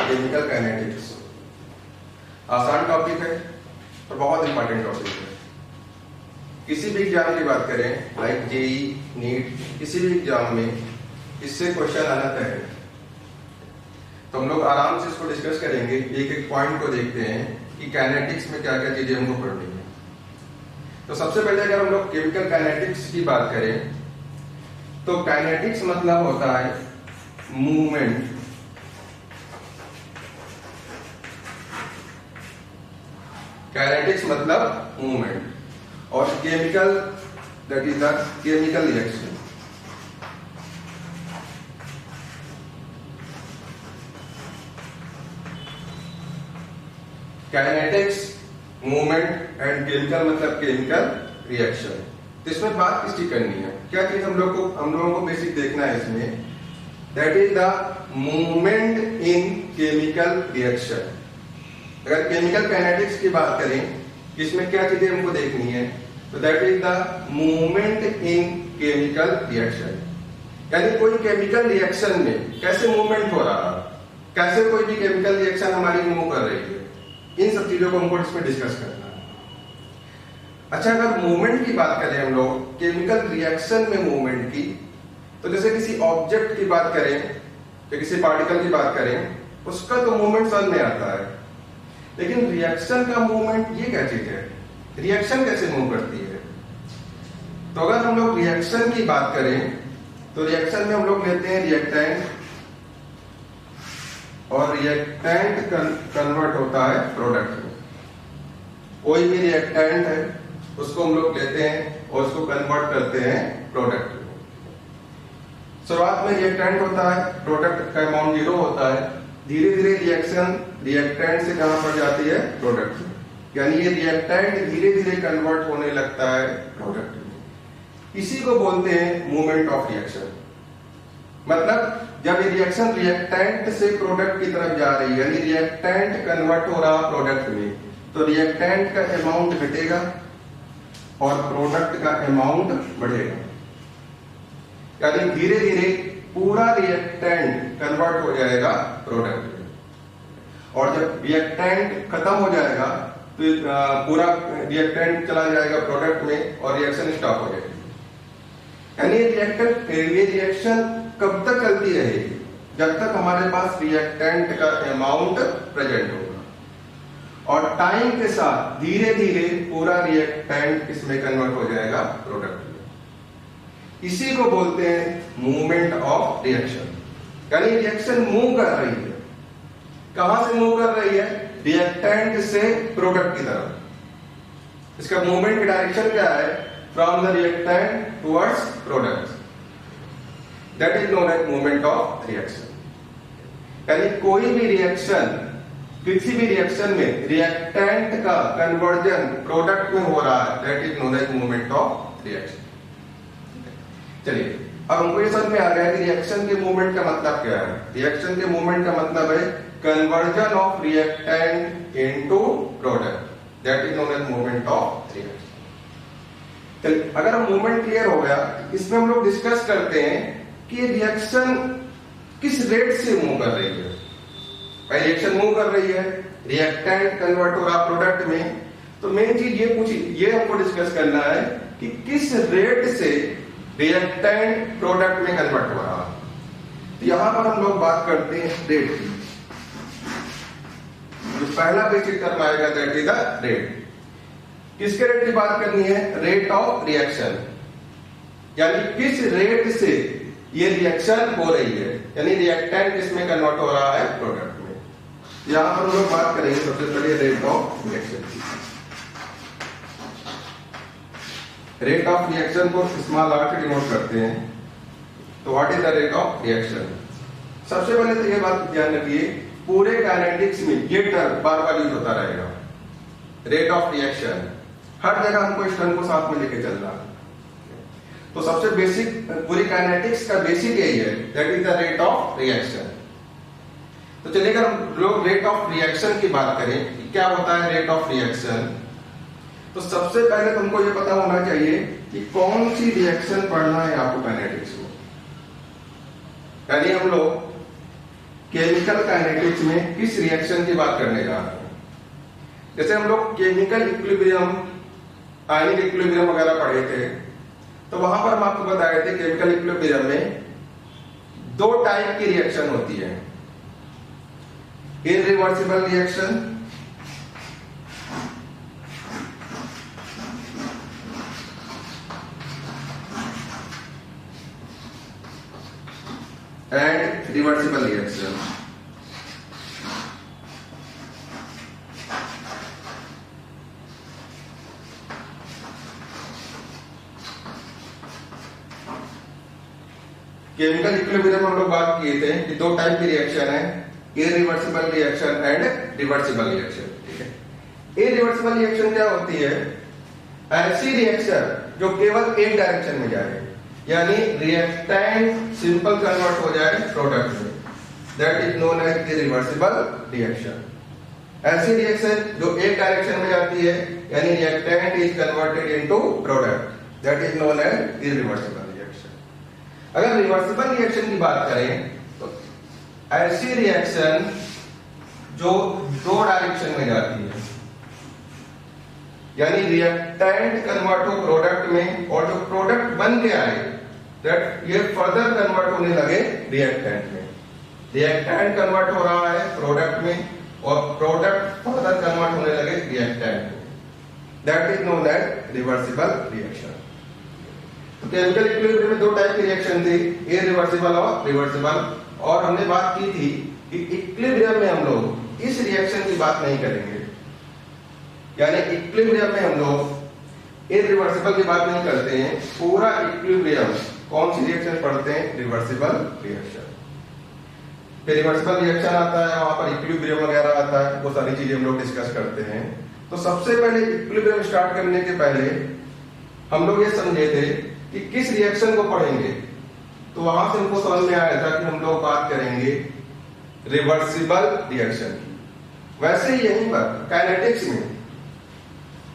Chemical kinetics आसान topic है और बहुत इंपॉर्टेंट टॉपिक है। किसी भी एग्जाम की बात करें, लाइक जेई, नीट, किसी भी एग्जाम में इससे क्वेश्चन आना तय है। तो हम लोग आराम से इसको डिस्कस करेंगे, एक एक पॉइंट को देखते हैं कि काइनेटिक्स में क्या क्या चीजें हमको पढ़नी है। तो सबसे पहले अगर हम लोग केमिकल काइनेटिक्स की बात करें तो काइनेटिक्स मतलब होता है मूवमेंट। काइनेटिक्स मतलब मूवमेंट और chemical that is the chemical reaction. Kinetics, movement and chemical मतलब केमिकल रिएक्शन। तो इसमें बात किसकी करनी है, क्या चीज हम लोगों को बेसिक देखना है इसमें, that is the movement in chemical reaction. अगर केमिकल काइनेटिक्स की बात करें इसमें क्या चीजें हमको देखनी है, तो that is the movement in chemical reaction. यानी कोई केमिकल रिएक्शन में कैसे मूवमेंट हो रहा है, कैसे कोई भी केमिकल रिएक्शन हमारी मूव कर रही है, इन सब चीजों को हमको इसमें डिस्कस करना है। अच्छा, अगर मूवमेंट की बात करें हम लोग केमिकल रिएक्शन में मूवमेंट की, तो जैसे किसी ऑब्जेक्ट की बात करें या किसी पार्टिकल की बात करें, उसका तो मूवमेंट समझ में आता है, लेकिन रिएक्शन का मूवमेंट ये क्या चीज है, रिएक्शन कैसे मूव करती है। तो अगर हम लोग रिएक्शन की बात करें तो रिएक्शन में हम लोग लेते हैं रिएक्टेंट, और रिएक्टेंट कन्वर्ट होता है प्रोडक्ट में। कोई भी रिएक्टेंट है उसको हम लोग लेते हैं और उसको कन्वर्ट करते हैं प्रोडक्ट में। शुरुआत में रिएक्टेंट होता है, प्रोडक्ट का अमाउंट 0 होता है, धीरे धीरे रिएक्शन रिएक्टेंट से कहां पर जाती है, प्रोडक्ट में। यानी ये रिएक्टेंट धीरे धीरे कन्वर्ट होने लगता है प्रोडक्ट में। इसी को बोलते हैं मूवमेंट ऑफ रिएक्शन। मतलब जब ये रिएक्शन रिएक्टेंट से प्रोडक्ट की तरफ जा रही है, यानी रिएक्टेंट कन्वर्ट हो रहा प्रोडक्ट में, तो रिएक्टेंट का अमाउंट घटेगा और प्रोडक्ट का अमाउंट बढ़ेगा। यानी धीरे धीरे पूरा रिएक्टेंट कन्वर्ट हो जाएगा प्रोडक्ट में, और जब रिएक्टेंट खत्म हो जाएगा तो पूरा रिएक्टेंट चला जाएगा प्रोडक्ट में और रिएक्शन स्टॉप हो जाएगी। यानी ये रिएक्शन कब तक चलती रहेगी, जब तक हमारे पास रिएक्टेंट का अमाउंट प्रेजेंट होगा, और टाइम के साथ धीरे धीरे पूरा रिएक्टेंट इसमें कन्वर्ट हो जाएगा प्रोडक्ट में। इसी को बोलते हैं मूवमेंट ऑफ रिएक्शन। यानी रिएक्शन मूव कर रही है, कहां से मूव कर रही है, रिएक्टेंट से प्रोडक्ट की तरफ। इसका मूवमेंट की डायरेक्शन क्या है, from the reactant towards product, that is known as movement of reaction. यानी कोई भी रिएक्शन, किसी भी रिएक्शन में रिएक्टेंट का कन्वर्जन प्रोडक्ट में हो रहा है, that is known as movement of reaction. चलिए, अब हमको ये समझ में आ गया कि रिएक्शन के मूवमेंट का मतलब क्या है। रिएक्शन के मूवमेंट का मतलब है conversion of reactant into product, that is known as movement of reaction. चलिए, अगर मूवमेंट क्लियर हो गया, इसमें हम लोग डिस्कस करते हैं कि रिएक्शन किस रेट से मूव कर रही है। भाई रिएक्शन मूव कर रही है, रिएक्टेंट कन्वर्ट हो रहा प्रोडक्ट में, तो मेन चीज ये हमको डिस्कस करना है कि किस रेट से रिएक्टेंट प्रोडक्ट में कन्वर्ट हो रहा है। तो यहां पर हम लोग बात करते हैं रेट की। जो पहला बेसिक टर्म आएगा दैट इज द रेट। किसके रेट की बात करनी है, रेट ऑफ रिएक्शन। यानी किस रेट से ये रिएक्शन हो रही है, यानी रिएक्टेंट किसमें कन्वर्ट हो रहा है, प्रोडक्ट में। यहां पर हम लोग बात करेंगे सबसे पहले रेट ऑफ रिएक्शन की। रेट ऑफ रिएक्शन को स्मॉल r से डिनोट करते हैं। तो what is the rate of reaction? सबसे पहले तो ये बात ध्यान रखिए, पूरे काइनेटिक्स में ये टर्म बार बार यूज होता रहेगा, रेट ऑफ रिएक्शन। हर जगह हमको इस टर्म को साथ में लेके चलना। तो सबसे बेसिक पूरी काइनेटिक्स का बेसिक यही है, that is the rate of reaction. तो चलिए अगर हम लोग रेट ऑफ रिएक्शन की बात करें कि क्या होता है रेट ऑफ रिएक्शन, तो सबसे पहले तुमको ये पता होना चाहिए कि कौन सी रिएक्शन पढ़ना है आपको काइनेटिक्स में। यानी हम लोग केमिकल काइनेटिक्स में किस रिएक्शन की बात करने जा रहे हैं। जैसे हम लोग केमिकल इक्विलिब्रियम, आयनिक इक्विलिब्रियम वगैरह पढ़े थे, तो वहां पर हम आपको बताए थे केमिकल इक्विलिब्रियम में दो टाइप की रिएक्शन होती है, irreversible reaction and reversible reaction. Chemical equilibrium हम लोग बात किए थे कि दो टाइप की रिएक्शन है, irreversible reaction and reversible reaction. ठीक है, इरिवर्सिबल रिएक्शन क्या होती है? ऐसी रिएक्शन जो केवल एक डायरेक्शन में जाए, यानी रिएक्टेंट सिंपल कन्वर्ट हो जाए प्रोडक्ट में, that is known as irreversible reaction. ऐसी रिएक्शन जो एक डायरेक्शन में जाती है, यानी reactant is converted into product, that is known as irreversible reaction. अगर रिवर्सिबल रिएक्शन की बात करें तो ऐसी रिएक्शन जो दो डायरेक्शन में जाती है, यानी रिएक्टेंट कन्वर्ट हो प्रोडक्ट में और जो प्रोडक्ट बन के आए दैट ये फर्दर कन्वर्ट होने लगे रिएक्टेंट में। रिएक्टेंट कन्वर्ट हो रहा है प्रोडक्ट में और प्रोडक्ट फर्दर कन्वर्ट होने लगे रिएक्टेंट में, that is known as reversible reaction. तो केमिकल इक्विलिब्रियम में दो टाइप की रिएक्शन थी, इरिवर्सिबल और रिवर्सिबल। और हमने बात की थी कि इक्विलिब्रियम में हम लोग इस रिएक्शन की बात नहीं करेंगे, यानी इक्विलिब्रियम में हम लोग इरिवर्सिबल की बात नहीं करते हैं। पूरा इक्विलिब्रियम कौन सी रिएक्शन पढ़ते हैं? Reversible reaction. फिर रिवर्सिबल रिएक्शन आता है, वहां पर इक्विलिब्रियम वगैरह आता है, वो सारी चीजें हम लोग डिस्कस करते हैं। तो सबसे पहले इक्विलिब्रियम स्टार्ट करने के पहले हम लोग ये समझे थे कि किस रिएक्शन को पढ़ेंगे। तो वहां से हमको समझ में आया था कि हम लोग बात करेंगे रिवर्सिबल रिएक्शन की। वैसे ही यहीं पर काइनेटिक्स में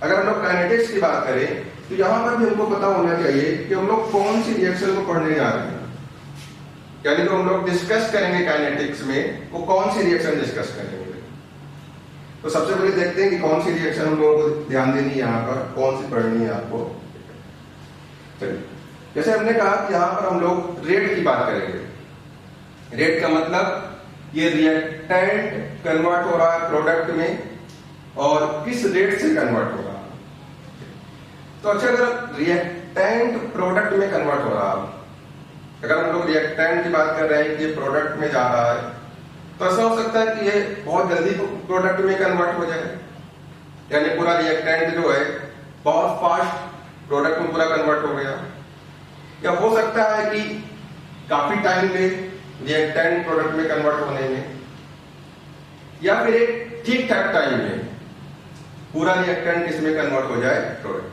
अगर हम लोग काइनेटिक्स की बात करें तो यहां पर भी हमको पता होना चाहिए कि हम लोग कौन सी रिएक्शन को पढ़ने जा रहे हैं। यानी तो हम लोग डिस्कस करेंगे काइनेटिक्स में, वो कौन सी रिएक्शन डिस्कस करेंगे। तो सबसे पहले देखते हैं कि कौन सी रिएक्शन हम लोगों को ध्यान देनी है, यहाँ पर कौन सी पढ़नी है आपको। चलिए, जैसे हमने कहा कि यहाँ पर हम लोग रेट की बात करेंगे। रेट का मतलब ये रिएक्टेंट कन्वर्ट हो रहा है प्रोडक्ट में और किस रेट से कन्वर्ट हो रहा है। तो अच्छा, अगर रिएक्टेंट प्रोडक्ट में कन्वर्ट हो रहा है, अगर हम लोग रिएक्टेंट की बात कर रहे हैं कि ये प्रोडक्ट में जा रहा है, तो ऐसा हो सकता है कि ये बहुत जल्दी प्रोडक्ट में कन्वर्ट हो जाए, यानी पूरा रिएक्टेंट जो है बहुत फास्ट प्रोडक्ट में पूरा कन्वर्ट हो गया। या हो सकता है कि काफी टाइम ले रिएक्टेंट प्रोडक्ट में कन्वर्ट होने में, या फिर एक ठीक ठाक टाइम में पूरा रिएक्टेंट इसमें कन्वर्ट हो जाए प्रोडक्ट।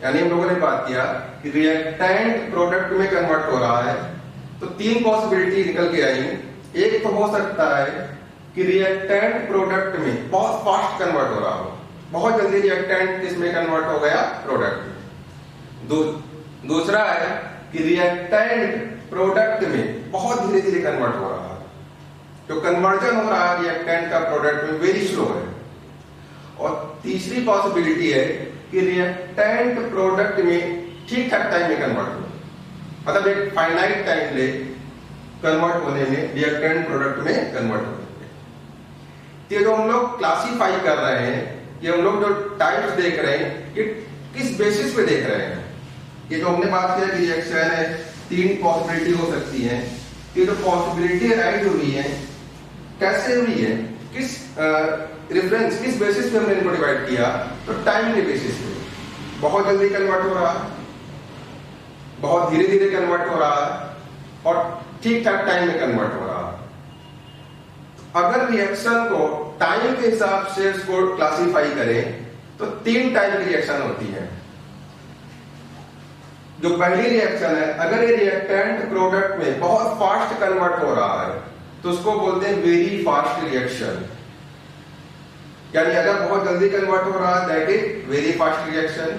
यानी हम लोगों ने बात किया कि रिएक्टेंट प्रोडक्ट में कन्वर्ट हो रहा है, तो तीन पॉसिबिलिटी निकल के आई। एक तो हो सकता है कि रिएक्टेंट प्रोडक्ट में बहुत फास्ट कन्वर्ट हो रहा हो, बहुत जल्दी रिएक्टेंट इसमें कन्वर्ट हो गया प्रोडक्ट में। दूसरा है कि रिएक्टेंट प्रोडक्ट में बहुत धीरे धीरे कन्वर्ट हो रहा है, जो कन्वर्जन हो रहा है रिएक्टेंट का प्रोडक्ट में वेरी स्लो है। और तीसरी पॉसिबिलिटी है कि रिएक्टेंट प्रोडक्ट में ठीक ठाक टाइम में कन्वर्ट हो, मतलब एक फाइनाइट टाइम ले कन्वर्ट होने में, रिएक्टेंट प्रोडक्ट में कन्वर्ट होने में। ये जो हम लोग क्लासीफाई कर रहे हैं, ये हम लोग जो टाइप्स देख रहे हैं, ये किस बेसिस पे देख रहे हैं। ये जो हमने बात किया कि रिएक्शन है, तीन पॉसिबिलिटी हो सकती है। ये जो पॉसिबिलिटी राइज हुई है, कैसे हुई है, किस रेफरेंस, किस बेसिस पे हमने इनको डिवाइड किया, तो टाइम के बेसिस पे। बहुत जल्दी कन्वर्ट हो रहा है, बहुत धीरे धीरे कन्वर्ट हो रहा है और ठीक ठाक टाइम में कन्वर्ट हो रहा है। अगर रिएक्शन को टाइम के हिसाब से इसको क्लासिफाई करें तो 3 टाइप की रिएक्शन होती है। जो पहली रिएक्शन है, अगर ये रिएक्टेंट प्रोडक्ट में बहुत फास्ट कन्वर्ट हो रहा है तो उसको बोलते हैं वेरी फास्ट रिएक्शन, यानी अगर बहुत जल्दी कन्वर्ट हो रहा है that is very fast reaction.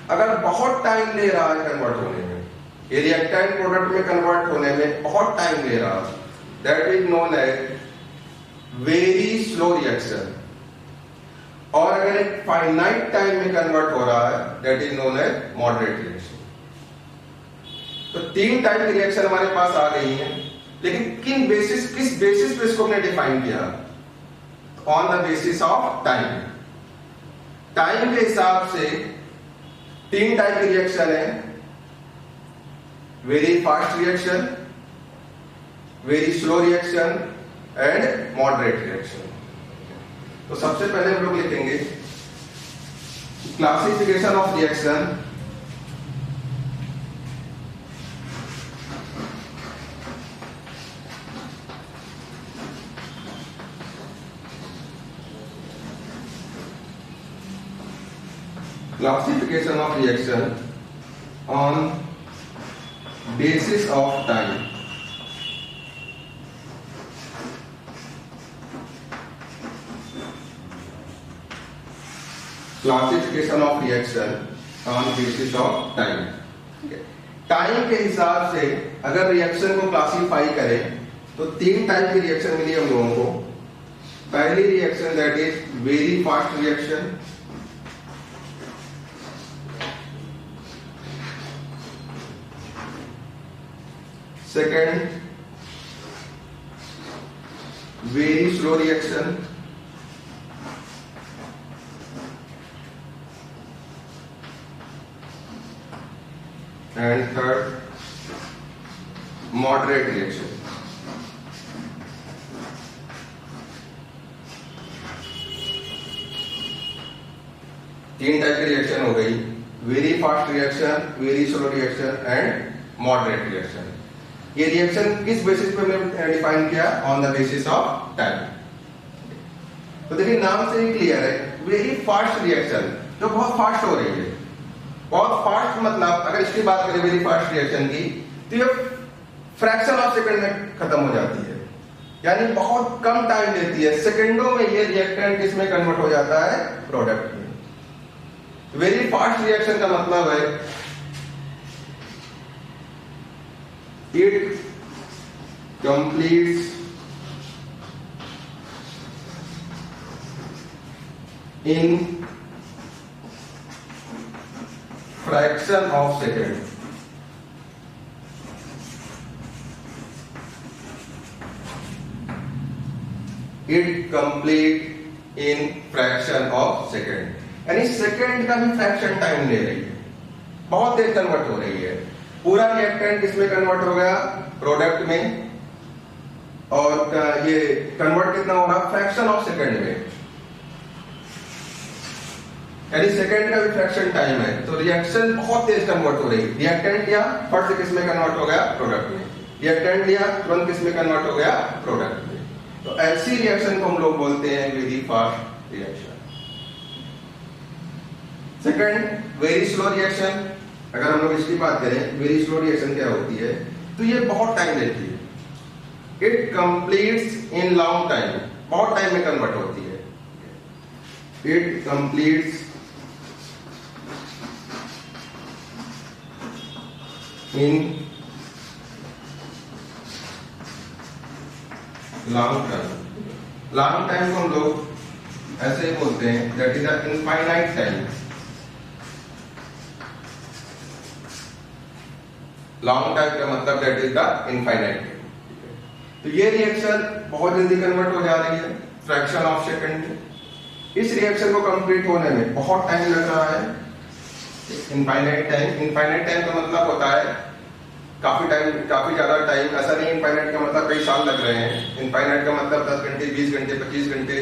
अगर बहुत टाइम ले रहा है कन्वर्ट होने में, ये रिएक्टेंट प्रोडक्ट में कन्वर्ट होने में बहुत टाइम ले रहा है, that is known as very slow reaction. और अगर एक फाइनाइट टाइम में कन्वर्ट हो रहा है that is known as moderate reaction. तो 3 टाइप की रिएक्शन हमारे पास आ गई हैं, लेकिन किस बेसिस पे इसको हमने डिफाइन किया? On the basis of time. Time के हिसाब से 3 टाइप की रिएक्शन है, very fast reaction, very slow reaction and moderate reaction. तो सबसे पहले हम लोग लिखेंगे classification of reaction. Classification of reaction on basis of time. Classification of reaction on basis of time. Time के हिसाब से अगर रिएक्शन को क्लासिफाई करें तो 3 टाइप की रिएक्शन मिली हम लोगों को। पहली reaction that is very fast reaction, second very slow reaction, and third moderate reaction. तीन टाइप की रिएक्शन हो गई, very fast reaction, very slow reaction and moderate reaction. ये रिएक्शन किस बेसिस पे हमने डिफाइन किया? On the basis of time. तो देखिए नाम से ही क्लियर है, वेरी फास्ट रिएक्शन, जो बहुत फास्ट हो रही है। बहुत फास्ट मतलब अगर इसकी बात करें वेरी फास्ट रिएक्शन की, तो ये फ्रैक्शन ऑफ सेकंड में खत्म हो जाती है, यानी बहुत कम टाइम लेती है। सेकंडों में ये रिएक्टेंट किसमें कन्वर्ट हो जाता है? प्रोडक्ट में। वेरी फास्ट रिएक्शन का मतलब है it completes in fraction of second. It complete in fraction of second, यानी सेकंड का भी फ्रैक्शन टाइम ले रही है, बहुत देर कन्वर्ट हो रही है। पूरा रिएक्टेंट किसमें कन्वर्ट हो गया? प्रोडक्ट में। और ये कन्वर्ट कितना हो रहा? फ्रैक्शन ऑफ सेकंड में, यानी सेकंड का भी फ्रैक्शन टाइम है। तो रिएक्शन बहुत तेज कन्वर्ट हो रही है। रिएक्टेंट लिया, फट से किसमें कन्वर्ट हो गया? प्रोडक्ट में। रिएक्टेंट लिया, तुरंत किसमें कन्वर्ट हो गया? प्रोडक्ट में। तो ऐसी रिएक्शन को हम लोग बोलते हैं very fast reaction. Second very slow reaction. अगर हम लोग इसकी बात करें, वेरी स्लो रिएक्शन क्या होती है? तो ये बहुत टाइम लेती है। It completes in long time, बहुत टाइम में कन्वर्ट होती है। It completes in long time. Long time को हम लोग ऐसे ही बोलते हैं, that is a infinite time. Long time का मतलब that is the infinite time. तो ये रिएक्शन बहुत जल्दी कन्वर्ट हो जा रही है, फ्रैक्शन ऑफ सेकंड में। इस रिएक्शन को कंप्लीट होने में बहुत टाइम लग रहा है, इनफाइनाइट टाइम। इनफाइनाइट टाइम का मतलब होता है काफी ज्यादा टाइम, ऐसा नहीं इनफाइनाइट का मतलब कई साल लग रहे हैं, इनफाइनाइट का मतलब 10 घंटे, 20 घंटे, 25 घंटे,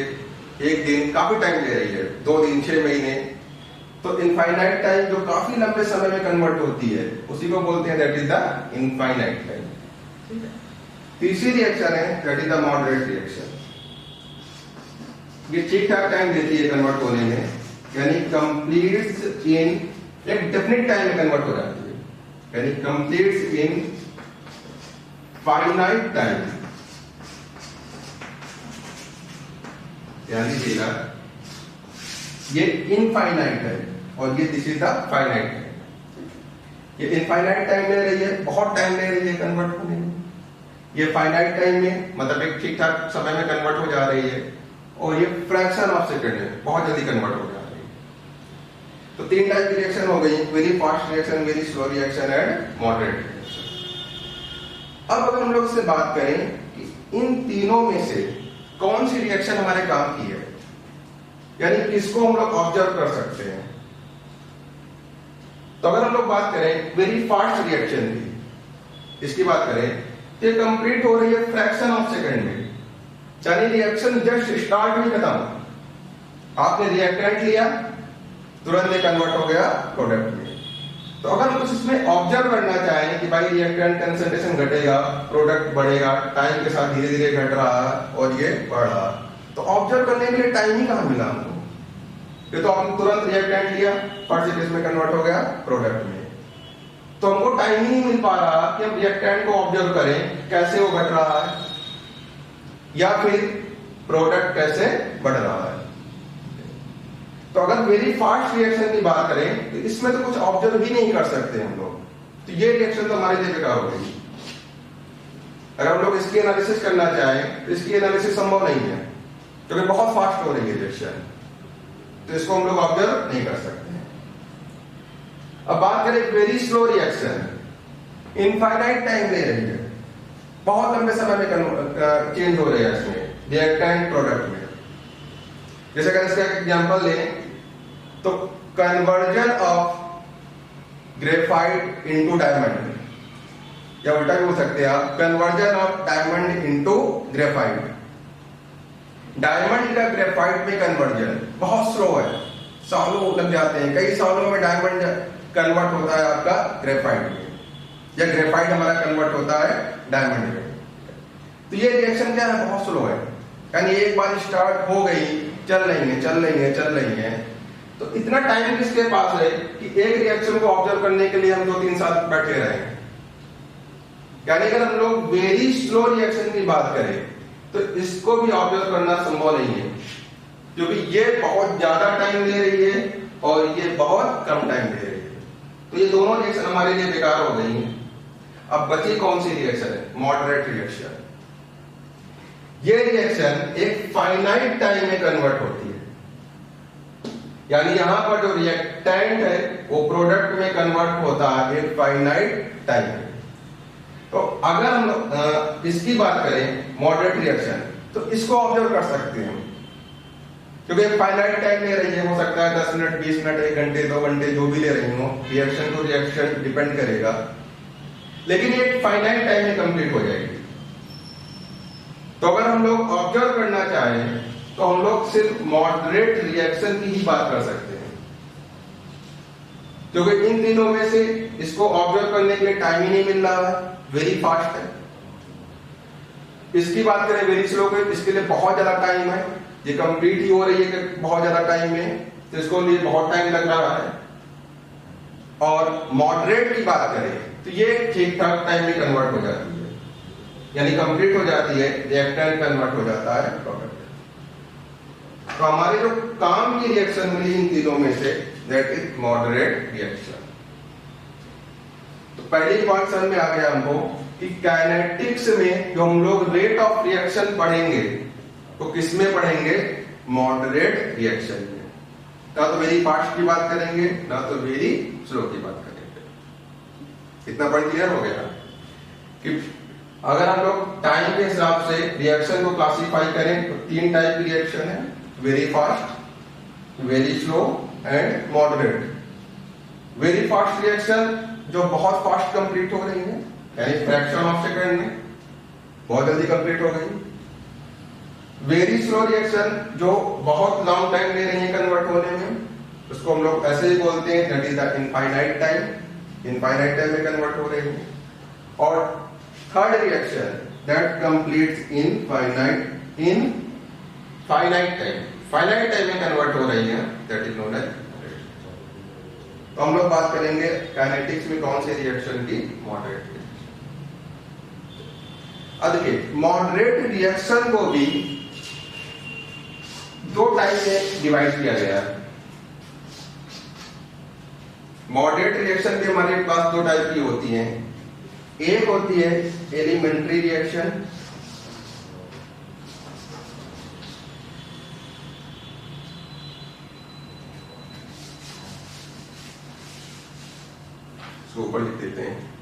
एक दिन, काफी टाइम ले रही है, 2 दिन, 6 महीने। तो इनफाइनाइट टाइम जो काफी लंबे समय में कन्वर्ट होती है उसी को बोलते हैं that is the infinite time. ठीक है। तीसरी रिएक्शन है that is the moderate reaction. ये ठीक ठाक टाइम देती है कन्वर्ट होने में, यानी कंप्लीट्स इन एक डेफिनेट टाइम में कन्वर्ट हो जाती है, यानी कंप्लीट्स इन फाइनाइट टाइम, यानी देगा ये इनफाइनाइट है और ये दिस इज द फाइनाइट है। ये इनफाइनाइट टाइम ले रही है, बहुत टाइम ले रही है कन्वर्ट होने में। ये फाइनाइट टाइम में मतलब एक ठीक ठाक समय में कन्वर्ट हो जा रही है, और ये फ्रैक्शन ऑफ सेकंड में बहुत जल्दी कन्वर्ट हो जा रही है। तो 3 टाइप की रिएक्शन हो गई, very fast reaction, very slow reaction and moderate reaction. अब अगर हम लोग इससे बात करें कि इन तीनों में से कौन सी रिएक्शन हमारे काम की है, यानी किसको हम लोग ऑब्जर्व कर सकते हैं, तो अगर हम लोग बात करें वेरी फास्ट रिएक्शन की, इसकी बात करें तो कंप्लीट हो रही है फ्रैक्शन ऑफ सेकंड में, यानी रिएक्शन जस्ट स्टार्ट नहीं खत्म, आपने रिएक्टेंट लिया तुरंत ये कन्वर्ट हो गया प्रोडक्ट में। तो अगर हम कुछ इसमें ऑब्जर्व करना चाहें कि भाई रिएक्टेंट कंसंट्रेशन घटेगा, प्रोडक्ट बढ़ेगा, टाइम के साथ धीरे धीरे घट रहा है और ये बढ़ रहा, तो ऑब्जर्व करने के लिए टाइम ही कहां मिला हमको? ये तो आपने तुरंत रिएक्टेंट लिया, फर्स्ट स्टेज में कन्वर्ट हो गया प्रोडक्ट में, तो हमको टाइम ही नहीं मिल पा रहा कि हम रिएक्टेंट को ऑब्जर्व करें कैसे वो घट रहा है या फिर प्रोडक्ट कैसे बढ़ रहा है। तो अगर वेरी फास्ट रिएक्शन की बात करें तो इसमें तो कुछ ऑब्जर्व ही नहीं कर सकते हम लोग, तो ये रिएक्शन तो हमारे लिए बेकार हो गई। अगर हम लोग इसकी एनालिसिस करना चाहें तो इसकी एनालिसिस संभव नहीं है, क्योंकि बहुत फास्ट हो रही है रिएक्शन, तो इसको हम लोग ऑब्जर्व नहीं कर सकते। अब बात करें very slow reaction, infinite time ले रही है, बहुत लंबे समय में चेंज हो रही है इसमें रिएक्टेंट प्रोडक्ट में। जैसे अगर इसका एग्जांपल लें तो conversion of graphite into diamond, या उल्टा भी बोल सकते हैं आप, conversion of diamond into graphite. Diamond का ग्रेफाइट में कन्वर्जन बहुत स्लो है, सालों लग जाते हैं, कई सालों में डायमंड कन्वर्ट होता है आपका ग्रेफाइट में, या ग्रेफाइट हमारा कन्वर्ट होता है डायमंड में। तो ये रिएक्शन क्या है, बहुत स्लो है, यानी एक बार स्टार्ट हो गई, चल रही है, तो इतना टाइम किसके पास है कि एक रिएक्शन को ऑब्जर्व करने के लिए हम 2-3 साल बैठे रहे। यानी अगर हम लोग वेरी स्लो रिएक्शन की बात करें तो इसको भी ऑब्जर्व करना संभव नहीं है, क्योंकि ये बहुत ज्यादा टाइम ले रही है और ये बहुत कम टाइम ले रही है, तो ये दोनों रिएक्शन हमारे लिए बेकार हो गई हैं। अब बची कौन सी रिएक्शन है, मॉडरेट रिएक्शन। ये रिएक्शन एक फाइनाइट टाइम में कन्वर्ट होती है, यानी यहां पर जो रिएक्टेंट है वो प्रोडक्ट में कन्वर्ट होता है एक फाइनाइट टाइम में। तो अगर हम लोग इसकी बात करें मॉडरेट रिएक्शन, तो इसको ऑब्जर्व कर सकते हैं, क्योंकि एक फाइनाइट टाइम ले रही है, हो सकता है 10 मिनट, 20 मिनट, 1 घंटे, 2 घंटे, जो भी ले रही हो, रिएक्शन टू रिएक्शन डिपेंड करेगा, लेकिन ये एक फाइनाइट टाइम में कंप्लीट हो जाएगी। तो अगर हम लोग ऑब्जर्व करना चाहें तो हम लोग सिर्फ मॉडरेट रिएक्शन की ही बात कर सकते हैं, क्योंकि इन दिनों में से इसको ऑब्जर्व करने के लिए टाइम ही नहीं मिल रहा है, वेरी फास्ट है। इसकी बात करें वेरी स्लो की, इसके लिए बहुत ज्यादा टाइम है, ये कंप्लीट ही हो रही है बहुत ज्यादा टाइम में, तो इसको लिए बहुत टाइम लग रहा है। और मॉडरेट की बात करें तो ये ठीक ठाक टाइम में कन्वर्ट हो जाती है, यानी कंप्लीट हो जाती है, रिएक्टेंट कन्वर्ट हो जाता है प्रोडक्ट। तो हमारे जो काम की रिएक्शन मिली इन तीनों में say that is moderate reaction. तो पहली बात समझ में आ गया हमको कि काइनेटिक्स में जो हम लोग रेट ऑफ रिएक्शन पढ़ेंगे तो किसमें पढ़ेंगे, मॉडरेट रिएक्शन में। ना तो वेरी फास्ट की बात करेंगे, ना तो वेरी स्लो की बात करेंगे। इतना पॉइंट क्लियर हो गया कि अगर हम लोग टाइम के हिसाब से रिएक्शन को क्लासिफाई करें तो 3 टाइप की रिएक्शन है, very fast, very slow and moderate. Very fast reaction जो बहुत फास्ट कंप्लीट हो रही है, यानी फ्रैक्शन ऑफ सेकंड में बहुत जल्दी कंप्लीट हो गई। वेरी स्लो रिएक्शन जो बहुत लॉन्ग टाइम ले रही है कन्वर्ट होने में, उसको हम लोग ऐसे ही बोलते हैं that is the infinite time, infinite time में कन्वर्ट हो रही है। और third reaction that completes in finite time, finite time में कन्वर्ट हो रही है, दैट इज नोन एज। तो हम लोग बात करेंगे काइनेटिक्स में कौन से रिएक्शन की, मॉडरेट। अब देखिए मॉडरेट रिएक्शन को भी दो टाइप में डिवाइड किया गया है। मॉडरेट रिएक्शन भी हमारे पास दो टाइप की होती हैं। एक होती है एलिमेंट्री रिएक्शन, इसको ऊपर लिख देते हैं।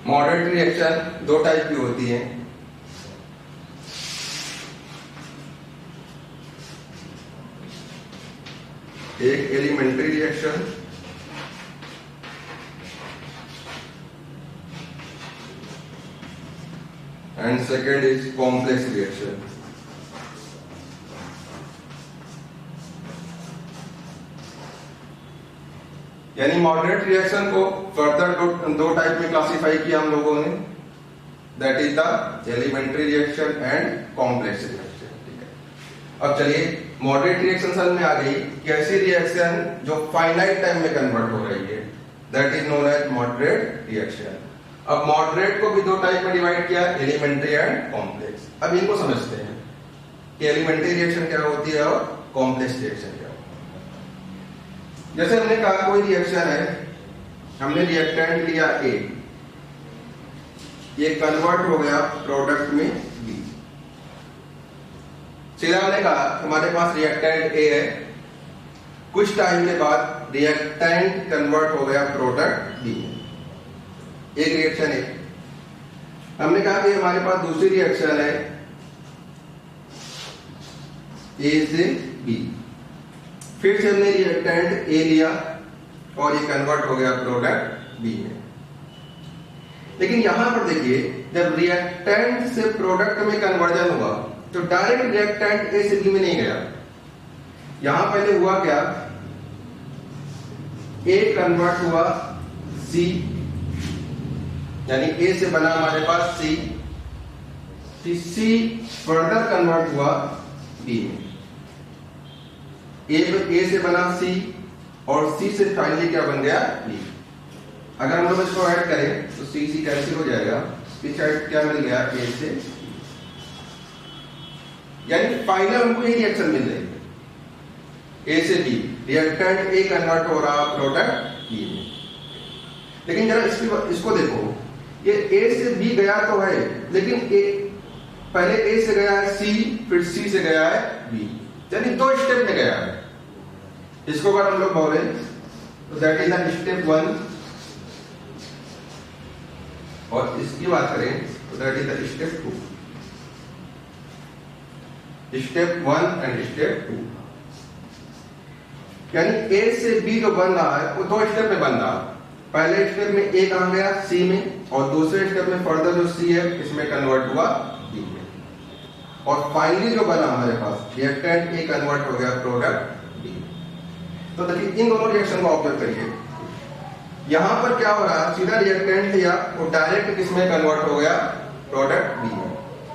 मॉडरेट रिएक्शन दो टाइप की होती है। एक elementary reaction and second is complex reaction. यानी मॉडरेट रिएक्शन को फर्दर दो टाइप में क्लासिफाई किया हम लोगों ने, that is the elementary reaction and complex reaction. ठीक है, अब चलिए मॉडरेट रिएक्शन समझ में आ गई कि ऐसी रिएक्शन जो फाइनाइट टाइम में कन्वर्ट हो रही है, that is known as moderate reaction. अब मॉडरेट को भी दो टाइप में डिवाइड किया, एलिमेंट्री एंड कॉम्प्लेक्स। अब इनको समझते हैं कि एलिमेंट्री रिएक्शन क्या होती है और कॉम्प्लेक्स रिएक्शन क्या होती है। जैसे हमने कहा कोई रिएक्शन है, हमने रिएक्टेंट लिया ए, ये कन्वर्ट हो गया प्रोडक्ट में बी। सीधा हमने कहा हमारे पास रिएक्टेंट ए है, कुछ टाइम के बाद रिएक्टेंट कन्वर्ट हो गया प्रोडक्ट बी में। एक रिएक्शन है। हमने कहा कि हमारे पास दूसरी रिएक्शन है ए से बी, फिर से हमने रिएक्टेंट ए लिया और ये कन्वर्ट हो गया प्रोडक्ट बी में। लेकिन यहां पर देखिए जब रिएक्टेंट से प्रोडक्ट में कन्वर्जन हुआ तो डायरेक्ट रिएक्टेंट ए से बी में नहीं गया। यहां पहले हुआ क्या, ए कन्वर्ट हुआ सी, यानी ए से बना हमारे पास सी, सी फर्दर कन्वर्ट हुआ बी में। ए से बना सी और सी से फाइनली क्या बन गया बी। अगर हम लोग इसको ऐड करें तो सी सी कैंसिल हो जाएगा, पीछे क्या मिल गया ए से, यानी फाइनल हमको ये रिएक्शन मिल रही है ए से बी, रिएक्टेंट ए कन्वर्ट हो रहा प्रोडक्ट बी में। लेकिन जरा इसको देखो, ये ए से बी गया तो है, लेकिन पहले ए से गया है सी, फिर सी से गया है बी, यानी दो स्टेप में गया है। इसको अगर हम लोग बोले तो दैट इज द स्टेप 1, और इसकी बात करें तो that is the step 2। Step 1 and step 2, यानी ए से बी जो बन रहा है वो दो स्टेप में बन रहा है। पहले स्टेप में ए कहां गया सी में, और दूसरे स्टेप में फर्दर जो सी है इसमें कन्वर्ट हुआ बी में, और फाइनली जो बना हमारे पास रिएक्टेंट ए कन्वर्ट हो गया प्रोडक्ट बी। तो देखिए इन दोनों रिएक्शन को ऑब्जर्व करिए, यहां पर क्या हो रहा है, सीधा रिएक्टेंट लिया और डायरेक्ट किसमें कन्वर्ट हो गया प्रोडक्ट बी में।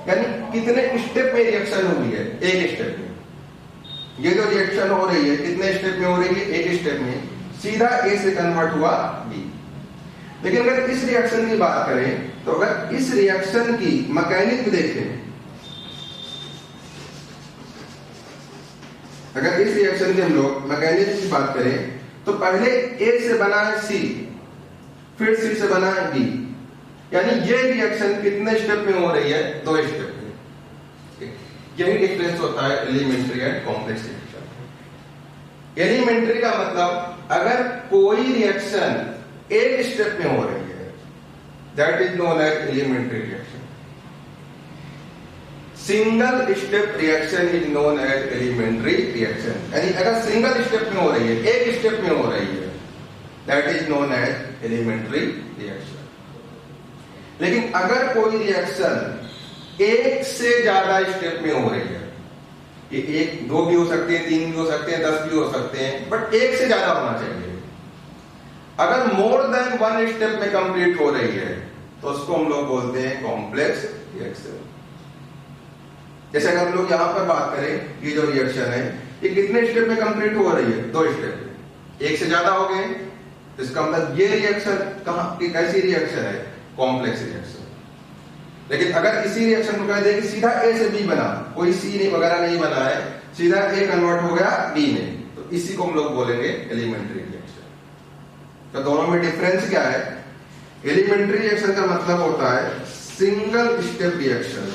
यानी कितने स्टेप में रिएक्शन हुई है, एक स्टेप में। ये जो रिएक्शन हो रही है कितने स्टेप में हो रही है, एक स्टेप में, सीधा ए से कन्वर्ट हुआ बी। लेकिन अगर इस रिएक्शन की बात करें तो अगर इस रिएक्शन की मैकेनिक देखें, अगर इस रिएक्शन की हम लोग मैकेनिक की बात करें तो पहले ए से बना है सी, फिर सी से बना है बी, यानी ये रिएक्शन कितने स्टेप में हो रही है? 2 स्टेप में। यही डिफरेंस होता है elementary and complex reaction. Elementary का मतलब अगर कोई रिएक्शन एक स्टेप में हो रही है, that is known as elementary reaction. Single step reaction is known as elementary reaction. यानी अगर सिंगल स्टेप में हो रही है, एक स्टेप में हो रही है, that is known as elementary reaction. लेकिन अगर कोई रिएक्शन एक से ज्यादा स्टेप में हो रही है, ये 1 2 भी हो सकते हैं, 3 भी हो सकते हैं, 10 भी हो सकते हैं, बट एक से ज्यादा होना चाहिए। अगर मोर देन 1 स्टेप में कंप्लीट हो रही है तो उसको हम लोग बोलते हैं कॉम्प्लेक्स रिएक्शन। जैसे अगर हम लोग यहां पर बात करें, ये जो रिएक्शन है ये कितने स्टेप में कंप्लीट हो रही है? 2 स्टेप में। एक से ज्यादा हो गए, इसका मतलब ये रिएक्शन कैसी रिएक्शन है? Complex reaction. लेकिन अगर इसी रिएक्शन को कह दे कि सीधा ए से बी बना, कोई सी नहीं वगैरह नहीं बना है, सीधा ए कन्वर्ट हो गया बी में, तो इसी को हम लोग बोलेंगे एलिमेंट्री रिएक्शन। तो दोनों में डिफरेंस क्या है? एलिमेंट्री रिएक्शन का मतलब होता है single step reaction.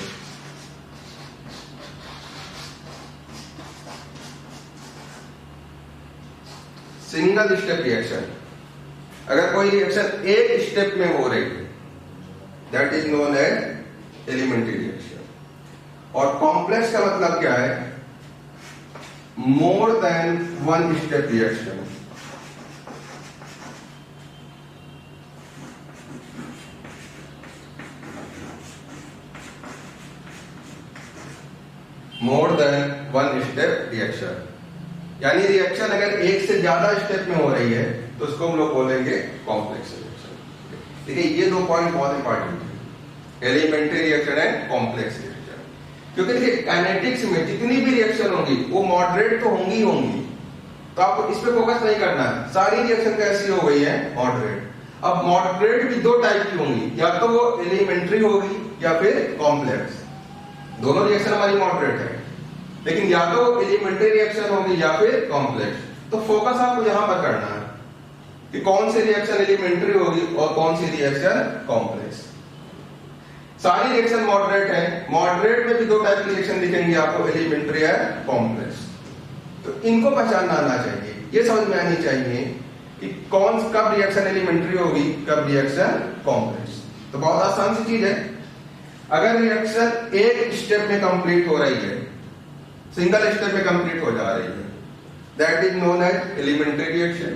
Single step reaction, अगर कोई रिएक्शन एक स्टेप में हो रही है, that is known as elementary reaction. और कॉम्प्लेक्स का मतलब क्या है? More than 1 step reaction. More than 1 step reaction, यानी रिएक्शन अगर एक से ज्यादा स्टेप में हो रही है तो उसको हम लोग बोलेंगे कॉम्प्लेक्स रिएक्शन। देखिए ये 2 पॉइंट बहुत इंपॉर्टेंट है, elementary reaction and complex reaction. क्योंकि देखिए काइनेटिक्स में जितनी भी रिएक्शन होंगी वो मॉडरेट तो होंगी होंगी, तो आपको इस पे फोकस नहीं करना है। सारी रिएक्शन कैसी हो गई है? मॉडरेट। अब मॉडरेट भी 2 टाइप की होंगी, या तो वो एलिमेंट्री होगी या फिर कॉम्प्लेक्स। दोनों रिएक्शन हमारी मॉडरेट है, लेकिन या तो एलिमेंट्री रिएक्शन होगी या फिर कॉम्प्लेक्स। तो फोकस आपको यहां पर करना है कि कौन सी रिएक्शन एलिमेंट्री होगी और कौन सी रिएक्शन कॉम्प्लेक्स। सारी रिएक्शन मॉडरेट है, मॉडरेट में भी 2 टाइप की रिएक्शन दिखेंगी आपको, एलिमेंट्री है कॉम्प्लेक्स। तो इनको पहचानना आना चाहिए, ये समझ में आनी चाहिए कि कब रिएक्शन एलिमेंट्री होगी, कब रिएक्शन कॉम्प्लेक्स। तो बहुत आसान सी चीज है, अगर रिएक्शन एक स्टेप में कंप्लीट हो रही है, सिंगल स्टेप में कंप्लीट हो जा रही है, that is known as elementary reaction.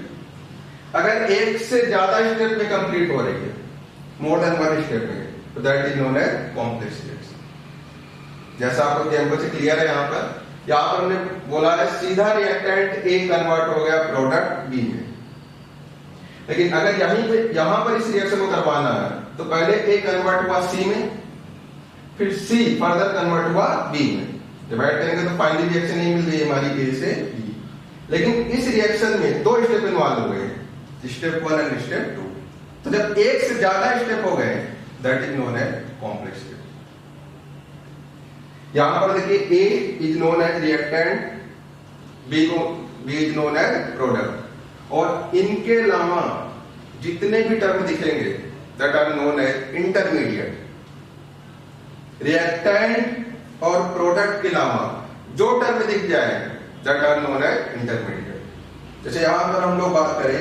अगर एक से ज्यादा स्टेप में कंप्लीट हो रही है, मोर देन 1 स्टेप में, तो that is known as complex reaction. जैसा आपको टेम्पल से क्लियर है, यहां पर हमने बोला है सीधा रिएक्टेंट ए कन्वर्ट हो गया प्रोडक्ट बी में। लेकिन अगर यहां पर इस रिएक्शन को करवाना है तो पहले ए कन्वर्ट हुआ सी में, फिर सी फर्दर कन्वर्ट हुआ बी में। डिवाइड करेंगे तो फाइनली रिएक्शन नहीं मिल रही हमारी ए से बी। लेकिन इस रिएक्शन में 2 स्टेप इन्वॉल्व हो गए, स्टेप 1 एंड स्टेप 2। तो जब एक से ज्यादा स्टेप हो गए, that is known as complex reaction. यहां पर देखिए A is known as reactant, B is known as product, और इनके अलावा जितने भी टर्म दिखेंगे that are known as intermediate. Reactant और प्रोडक्ट के अलावा जो टर्म दिख जाए that are known as intermediate. जैसे यहां पर हम लोग बात करें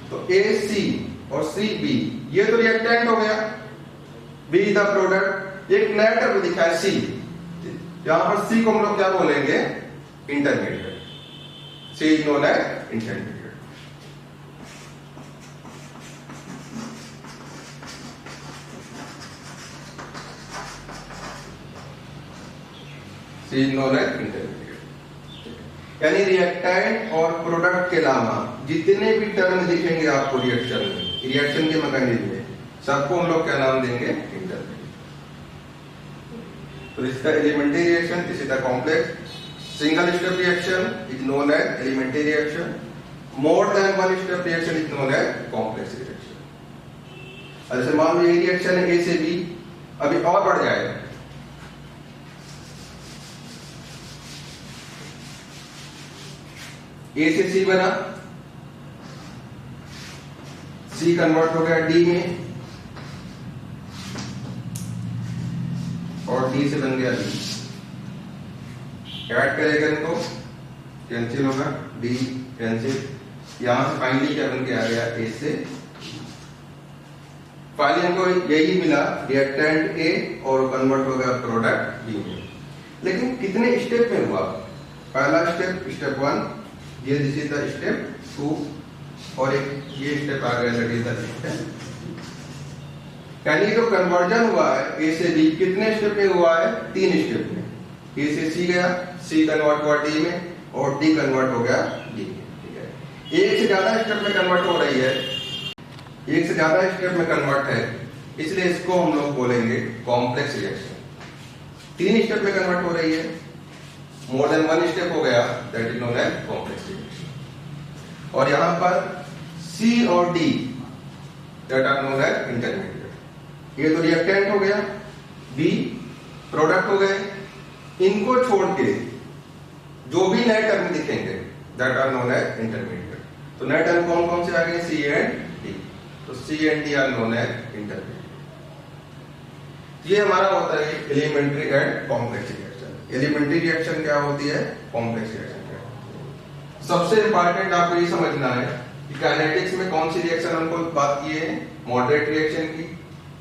तो ए सी और सी बी, ये तो रिएक्टेंट हो गया, बी द प्रोडक्ट। एक नया टर्म दिखा है सी, यहां पर सी को हम लोग क्या बोलेंगे? Intermediate. C is known as intermediate. C is known as intermediate. यानी रिएक्टेंट और प्रोडक्ट के अलावा जितने भी टर्म दिखेंगे आपको रिएक्शन में, रिएक्शन के मैकेनिज्म में, सबको हम लोग क्या नाम देंगे? इंटरमीडिएट। तो इसका elementary reaction, this is the complex. Single step reaction is known as elementary reaction, more than 1 step reaction is known as complex reaction. जैसे मान लो ये रिएक्शन है ए से बी, अभी और बढ़ जाएगा, ए से सी बना, सी कन्वर्ट हो गया डी में, और डी से बन गया डी। ऐड करेगा इनको, कैंसिल होगा, डी कैंसिल, यहां से फाइनली क्या बन के आ गया, ए से। फाइनली हमको यही मिला, रिएक्टेंट ए और कन्वर्ट हो गया प्रोडक्ट बी में। लेकिन कितने स्टेप में हुआ? पहला स्टेप, स्टेप 1, ये दिस इज द स्टेप 2, और एक ये स्टेप आ गया, दैट इज द स्टेप। यानी जो कन्वर्जन हुआ है ए से बी कितने स्टेप में हुआ है? 3 स्टेप में। ए से सी गया, सी कन्वर्ट हुआ डी में, और डी कन्वर्ट हो गया डी में। ठीक है, एक से ज्यादा स्टेप में कन्वर्ट हो रही है, एक से ज्यादा स्टेप में कन्वर्ट है, इसलिए इसको हम लोग बोलेंगे कॉम्प्लेक्स रिएक्शन। 3 स्टेप में कन्वर्ट हो रही है, मोर देन 1 स्टेप हो गया, that is known as complex reaction. और यहां पर सी और D that are known as intermediate. ये तो रिएक्टेंट हो गया, बी प्रोडक्ट हो गए। इनको छोड़ के जो भी नए टर्म दिखेंगे that are known as intermediate. तो नए टर्म कौन कौन से आ गए? C and D. तो C and D are known as intermediate. ये हमारा होता है elementary and complex reaction. Elementary reaction क्या होती है, कॉम्प्लेक्स रिएक्शन क्या होती है। सबसे इंपॉर्टेंट आपको ये समझना है कि काइनेटिक्स में कौन सी रिएक्शन हमको बात की है, मॉडरेट रिएक्शन की।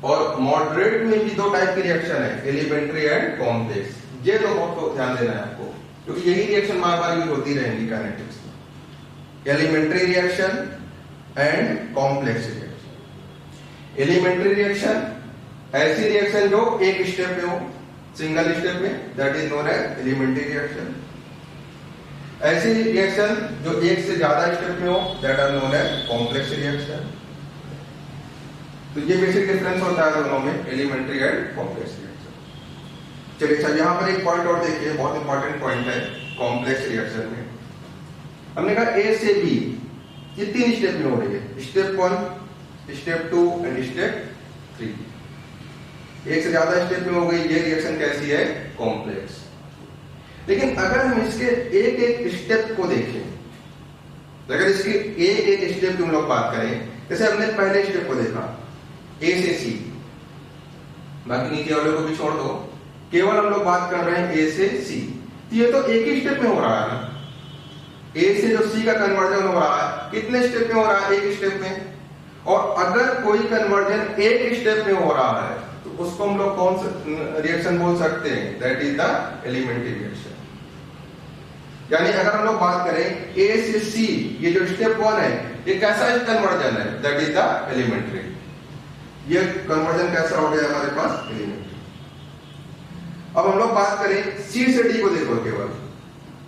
और मॉडरेट में भी 2 टाइप की रिएक्शन है, एलिमेंट्री एंड कॉम्प्लेक्स। ये तो बहुत ध्यान देना है आपको, क्योंकि यही रिएक्शन बार बार यूज होती रहेंगी काइनेटिक्स में। Elementary reaction and complex reaction. Elementary reaction ऐसी रिएक्शन जो एक स्टेप में हो, सिंगल स्टेप में, that is known as elementary reaction. ऐसी रिएक्शन जो एक से ज्यादा स्टेप में हो, that are known as complex reaction. तो ये बेसिक डिफरेंस होता है दोनों में, एलिमेंट्री एंड कॉम्प्लेक्स रिएक्शन। चलिए अच्छा, यहां पर एक पॉइंट और देखिए, बहुत इंपॉर्टेंट पॉइंट है कॉम्प्लेक्स रिएक्शन में। हमने कहा ए से बी ये 3 स्टेप में हो रही है, स्टेप 1, स्टेप 2 एंड स्टेप 3। एक से ज्यादा स्टेप में हो गई, ये रिएक्शन कैसी है, कॉम्प्लेक्स। लेकिन अगर हम इसके एक एक स्टेप को देखें, अगर इसके एक एक स्टेप की हम लोग बात करें, जैसे हमने पहले स्टेप को देखा ए से सी, बाकी नीचे वाले को भी छोड़ दो, केवल हम लोग बात कर रहे हैं ए से सी। तो ये तो एक ही स्टेप में हो रहा है ना, ए से जो सी का कन्वर्जन हो रहा है कितने स्टेप में हो रहा है, एक स्टेप में। और अगर कोई कन्वर्जन एक स्टेप में हो रहा है तो उसको हम लोग कौन सा रिएक्शन बोल सकते हैं, that is the elementary reaction. यानी अगर हम लोग बात करें ए से सी, ये जो स्टेप 1 है, ये कैसा कन्वर्जन है, दैट इज द एलिमेंट्री। ये कन्वर्जन कैसा हो गया हमारे पास, एलिमेंट्री। अब हम लोग बात करें सी से डी को, देखो केवल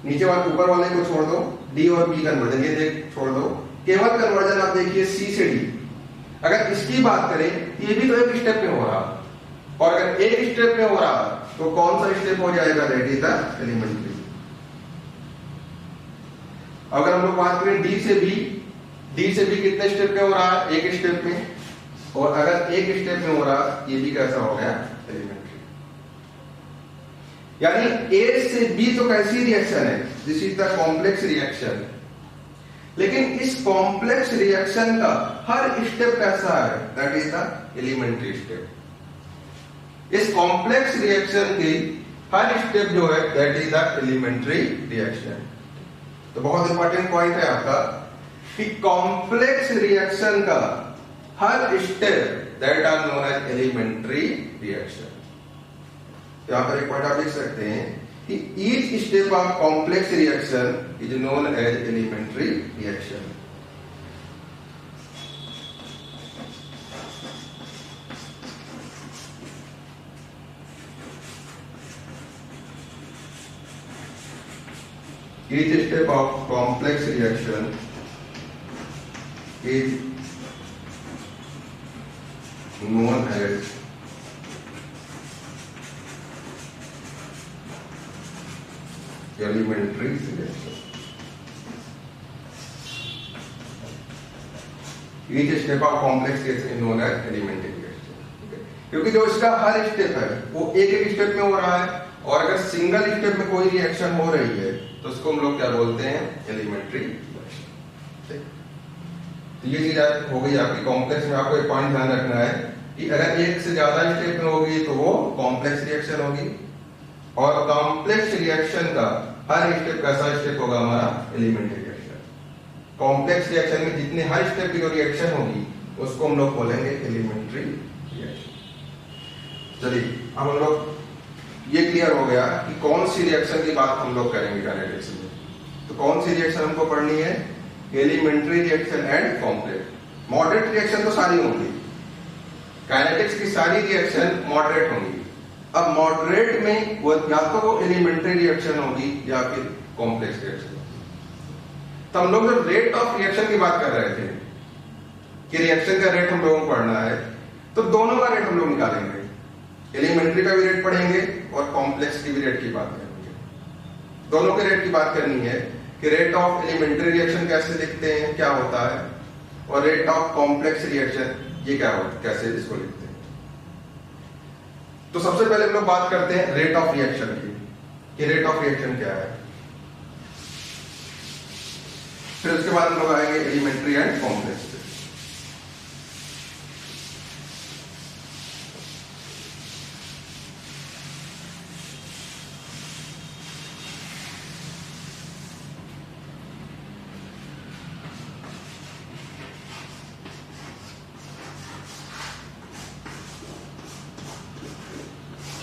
नीचे वाले ऊपर वाले को छोड़ दो, डी और बी कन्वर्जन ये देख छोड़ दो, केवल कन्वर्जन आप देखिए सी से डी। अगर इसकी बात करें, ये भी तो एक स्टेप में हो रहा, और अगर एक स्टेप में हो रहा तो कौन सा स्टेप हो जाएगा, दैट इज द एलिमेंट्री। अगर हम लोग बात करें डी से बी, डी से बी कितने स्टेप में हो रहा है, एक स्टेप में। और अगर एक स्टेप में हो रहा, ये भी कैसा हो गया, एलिमेंट्री। यानी ए से बी तो कैसी रिएक्शन है, this is the complex reaction. लेकिन इस कॉम्प्लेक्स रिएक्शन का हर स्टेप कैसा है, that is the elementary step. इस कॉम्प्लेक्स रिएक्शन की हर स्टेप जो है, that is the elementary reaction. तो बहुत इंपॉर्टेंट पॉइंट है आपका कि कॉम्प्लेक्स रिएक्शन का हर step that are known as elementary reaction. यहां पर एक पॉइंट आप लिख सकते हैं कि each step of complex reaction is known as elementary reaction. Each step of complex reaction is known as elementary reaction. Each step of complex reaction is known as elementary reaction. क्योंकि जो इसका हर step है वो एक एक step में हो रहा है, और अगर सिंगल स्टेप में कोई रिएक्शन हो रही है तो उसको हम लोग क्या बोलते हैं, एलिमेंट्री रिएक्शन। तो ये चीज हो गई आपकी कॉम्प्लेक्स में। आपको एक पॉइंट ध्यान रखना है कि अगर एक से ज्यादा स्टेप में होगी तो वो कॉम्प्लेक्स रिएक्शन होगी, और कॉम्प्लेक्स रिएक्शन का हर स्टेप कैसा स्टेप होगा हमारा एलिमेंट्री रिएक्शन। कॉम्प्लेक्स रिएक्शन में जितने हर स्टेप की जो रिएक्शन होगी उसको हम लोग बोलेंगे एलिमेंट्री रिएक्शन। चलिए अब हम लोग ये क्लियर हो गया कि कौन सी रिएक्शन की बात हम लोग करेंगे काइनेटिक्स में। तो कौन सी रिएक्शन हमको पढ़नी है? Elementary reaction and complex. Moderate reaction तो सारी होंगी, काइनेटिक्स की सारी रिएक्शन मॉडरेट होंगी। अब मॉडरेट में वो या तो वो एलिमेंट्री रिएक्शन होगी या फिर कॉम्प्लेक्स रिएक्शन होगी। तो हम लोग जब रेट ऑफ रिएक्शन की बात कर रहे थे कि रिएक्शन का रेट हम लोगों को पढ़ना है, तो दोनों का रेट हम लोग निकालेंगे, एलिमेंट्री का भी रेट पढ़ेंगे और कॉम्प्लेक्स की भी रेट की बात करेंगे। दोनों के रेट की बात करनी है कि रेट ऑफ एलिमेंट्री रिएक्शन कैसे लिखते हैं, क्या होता है, और रेट ऑफ कॉम्प्लेक्स रिएक्शन ये क्या होता है, कैसे इसको लिखते हैं। तो सबसे पहले हम लोग बात करते हैं रेट ऑफ रिएक्शन की कि रेट ऑफ रिएक्शन क्या है। फिर उसके बाद हम लोग आएंगे elementary and complex.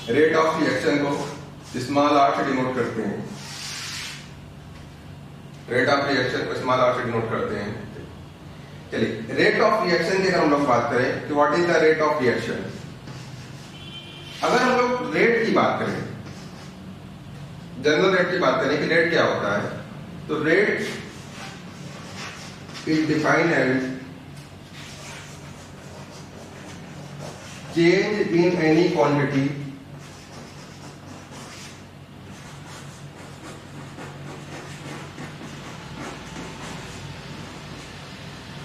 Rate of reaction को स्मॉल आर से डिनोट करते हैं। रेट ऑफ रिएक्शन को स्मॉल आर से डिनोट करते हैं। चलिए रेट ऑफ रिएक्शन की अगर हम लोग बात करें कि what is the rate of reaction. अगर हम लोग रेट की बात करें, जनरल रेट की बात करें कि रेट क्या होता है, तो rate is defined as change in any quantity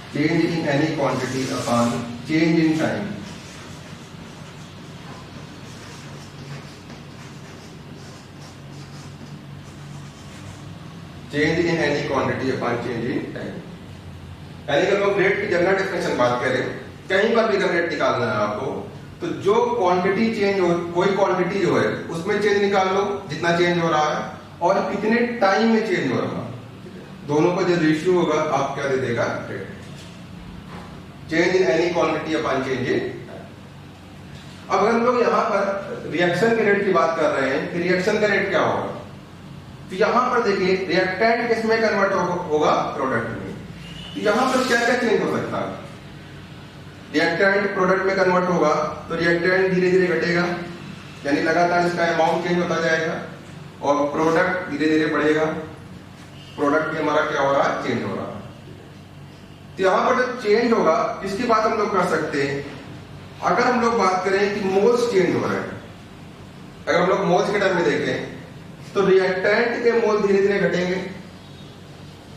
change in any quantity upon change in time. Change in any quantity upon change in time. यानी कि लोग रेट की जनरल डेफिनेशन बात करें, कहीं पर भी अगर रेट निकालना है आपको, तो जो क्वांटिटी चेंज हो, कोई क्वांटिटी जो है उसमें चेंज निकाल लो जितना चेंज हो रहा है और कितने टाइम में चेंज हो रहा है, दोनों का जो रेशियो होगा आप क्या दे देगा rate. Change in any quantity upon change इन। अब अगर हम लोग यहाँ पर रिएक्शन के रेट की बात कर रहे हैं कि रिएक्शन का रेट क्या होगा, तो यहाँ पर देखिए रिएक्टेंट किसमें कन्वर्ट होगा, प्रोडक्ट में। तो यहाँ पर क्या क्या चेंज हो सकता है, रिएक्टेंट प्रोडक्ट में कन्वर्ट होगा तो रिएक्टेंट धीरे धीरे घटेगा, यानी लगातार इसका अमाउंट चेंज होता जाएगा, और प्रोडक्ट धीरे धीरे बढ़ेगा, प्रोडक्ट में हमारा क्या हो रहा है, चेंज हो रहा है। तो यहां पर जो चेंज होगा इसकी बात हम लोग कर सकते हैं। अगर हम लोग बात करें कि मोल्स चेंज हो रहे हैं, अगर हम लोग मोल्स के टर्म में देखें तो रिएक्टेंट के मोल धीरे धीरे घटेंगे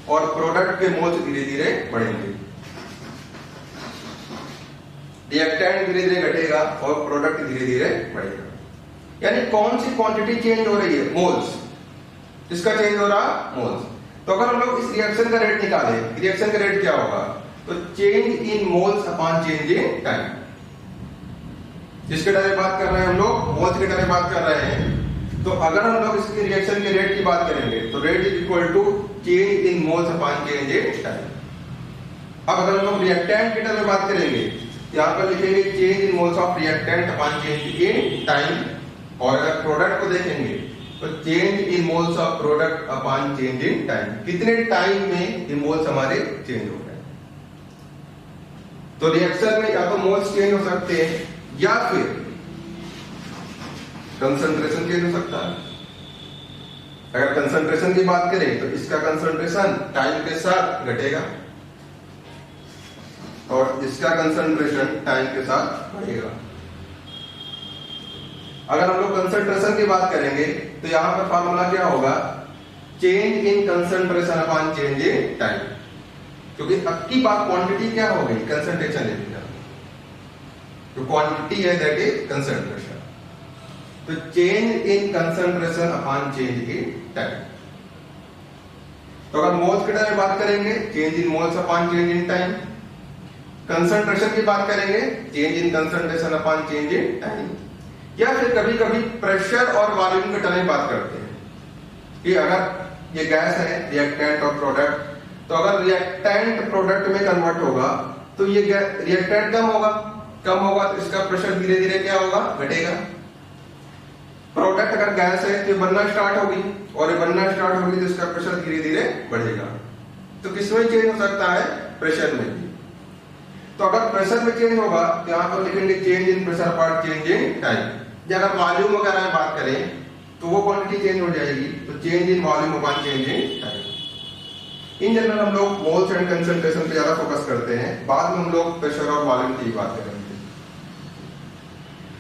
और प्रोडक्ट के मोल्स धीरे धीरे बढ़ेंगे। रिएक्टेंट धीरे धीरे घटेगा और प्रोडक्ट धीरे धीरे बढ़ेगा। यानी कौन सी क्वांटिटी चेंज हो रही है, मोल्स, इसका चेंज हो रहा मोल्स। तो अगर हम लोग इस रिएक्शन का रेट निकाले, रिएक्शन का रेट क्या होगा, तो change in moles upon change in time. जिसके बारे में बात कर रहे हैं हम लोग, मोल्स के बारे में बात कर रहे हैं, तो अगर हम लोग इसकी रिएक्शन के रेट की बात करेंगे तो rate is equal to change in moles upon change in time. अब अगर हम लोग रिएक्टेंट के बारे में बात करेंगे, यहाँ पर लिखेंगे change in moles of reactant upon change in time, और अगर प्रोडक्ट को देखेंगे तो change in moles of product upon change in time, कितने टाइम में ये मोल्स हमारे चेंज हो रहे हैं। तो रिएक्शन में या तो मोल्स चेंज हो सकते हैं या फिर कंसंट्रेशन चेंज हो सकता है। अगर कंसंट्रेशन की बात करें तो इसका कंसंट्रेशन टाइम के साथ घटेगा और इसका कंसंट्रेशन टाइम के साथ बढ़ेगा। अगर हम लोग कंसंट्रेशन की बात करेंगे तो यहां पर फार्मूला क्या होगा, change in concentration upon change in time, क्योंकि अब की बात क्वांटिटी क्या हो गई, कंसंट्रेशन लेनी है, तो क्वांटिटी है दैट इज कंसंट्रेशन। तो change in concentration upon change in time. तो अगर मोल्स के बारे में बात करेंगे, change in moles upon change in time. Concentration की बात करेंगे, change in concentration upon change in time, या फिर कभी कभी प्रेशर और वॉल्यूम के टर्म में बात करते हैं कि अगर ये गैस है रिएक्टेंट और प्रोडक्ट, तो अगर रिएक्टेंट प्रोडक्ट में कन्वर्ट होगा तो ये रिएक्टेंट कम होगा तो इसका प्रेशर धीरे धीरे क्या होगा, घटेगा। प्रोडक्ट अगर गैस है तो बनना स्टार्ट होगी, और ये बनना स्टार्ट होगी तो इसका प्रेशर धीरे धीरे बढ़ेगा। तो किसमें चेंज हो सकता है, प्रेशर में भी। तो अगर प्रेशर में चेंज होगा तो यहां पर लिखेंगे change in pressure part change in time. अगर वॉल्यूम वगैरह में बात करें तो वो क्वांटिटी चेंज हो जाएगी, तो change in volume upon change in time. In general हम लोग मोल्स एंड कंसंट्रेशन पे ज्यादा फोकस करते हैं, बाद में हम लोग प्रेशर और वॉल्यूम की बात करेंगे।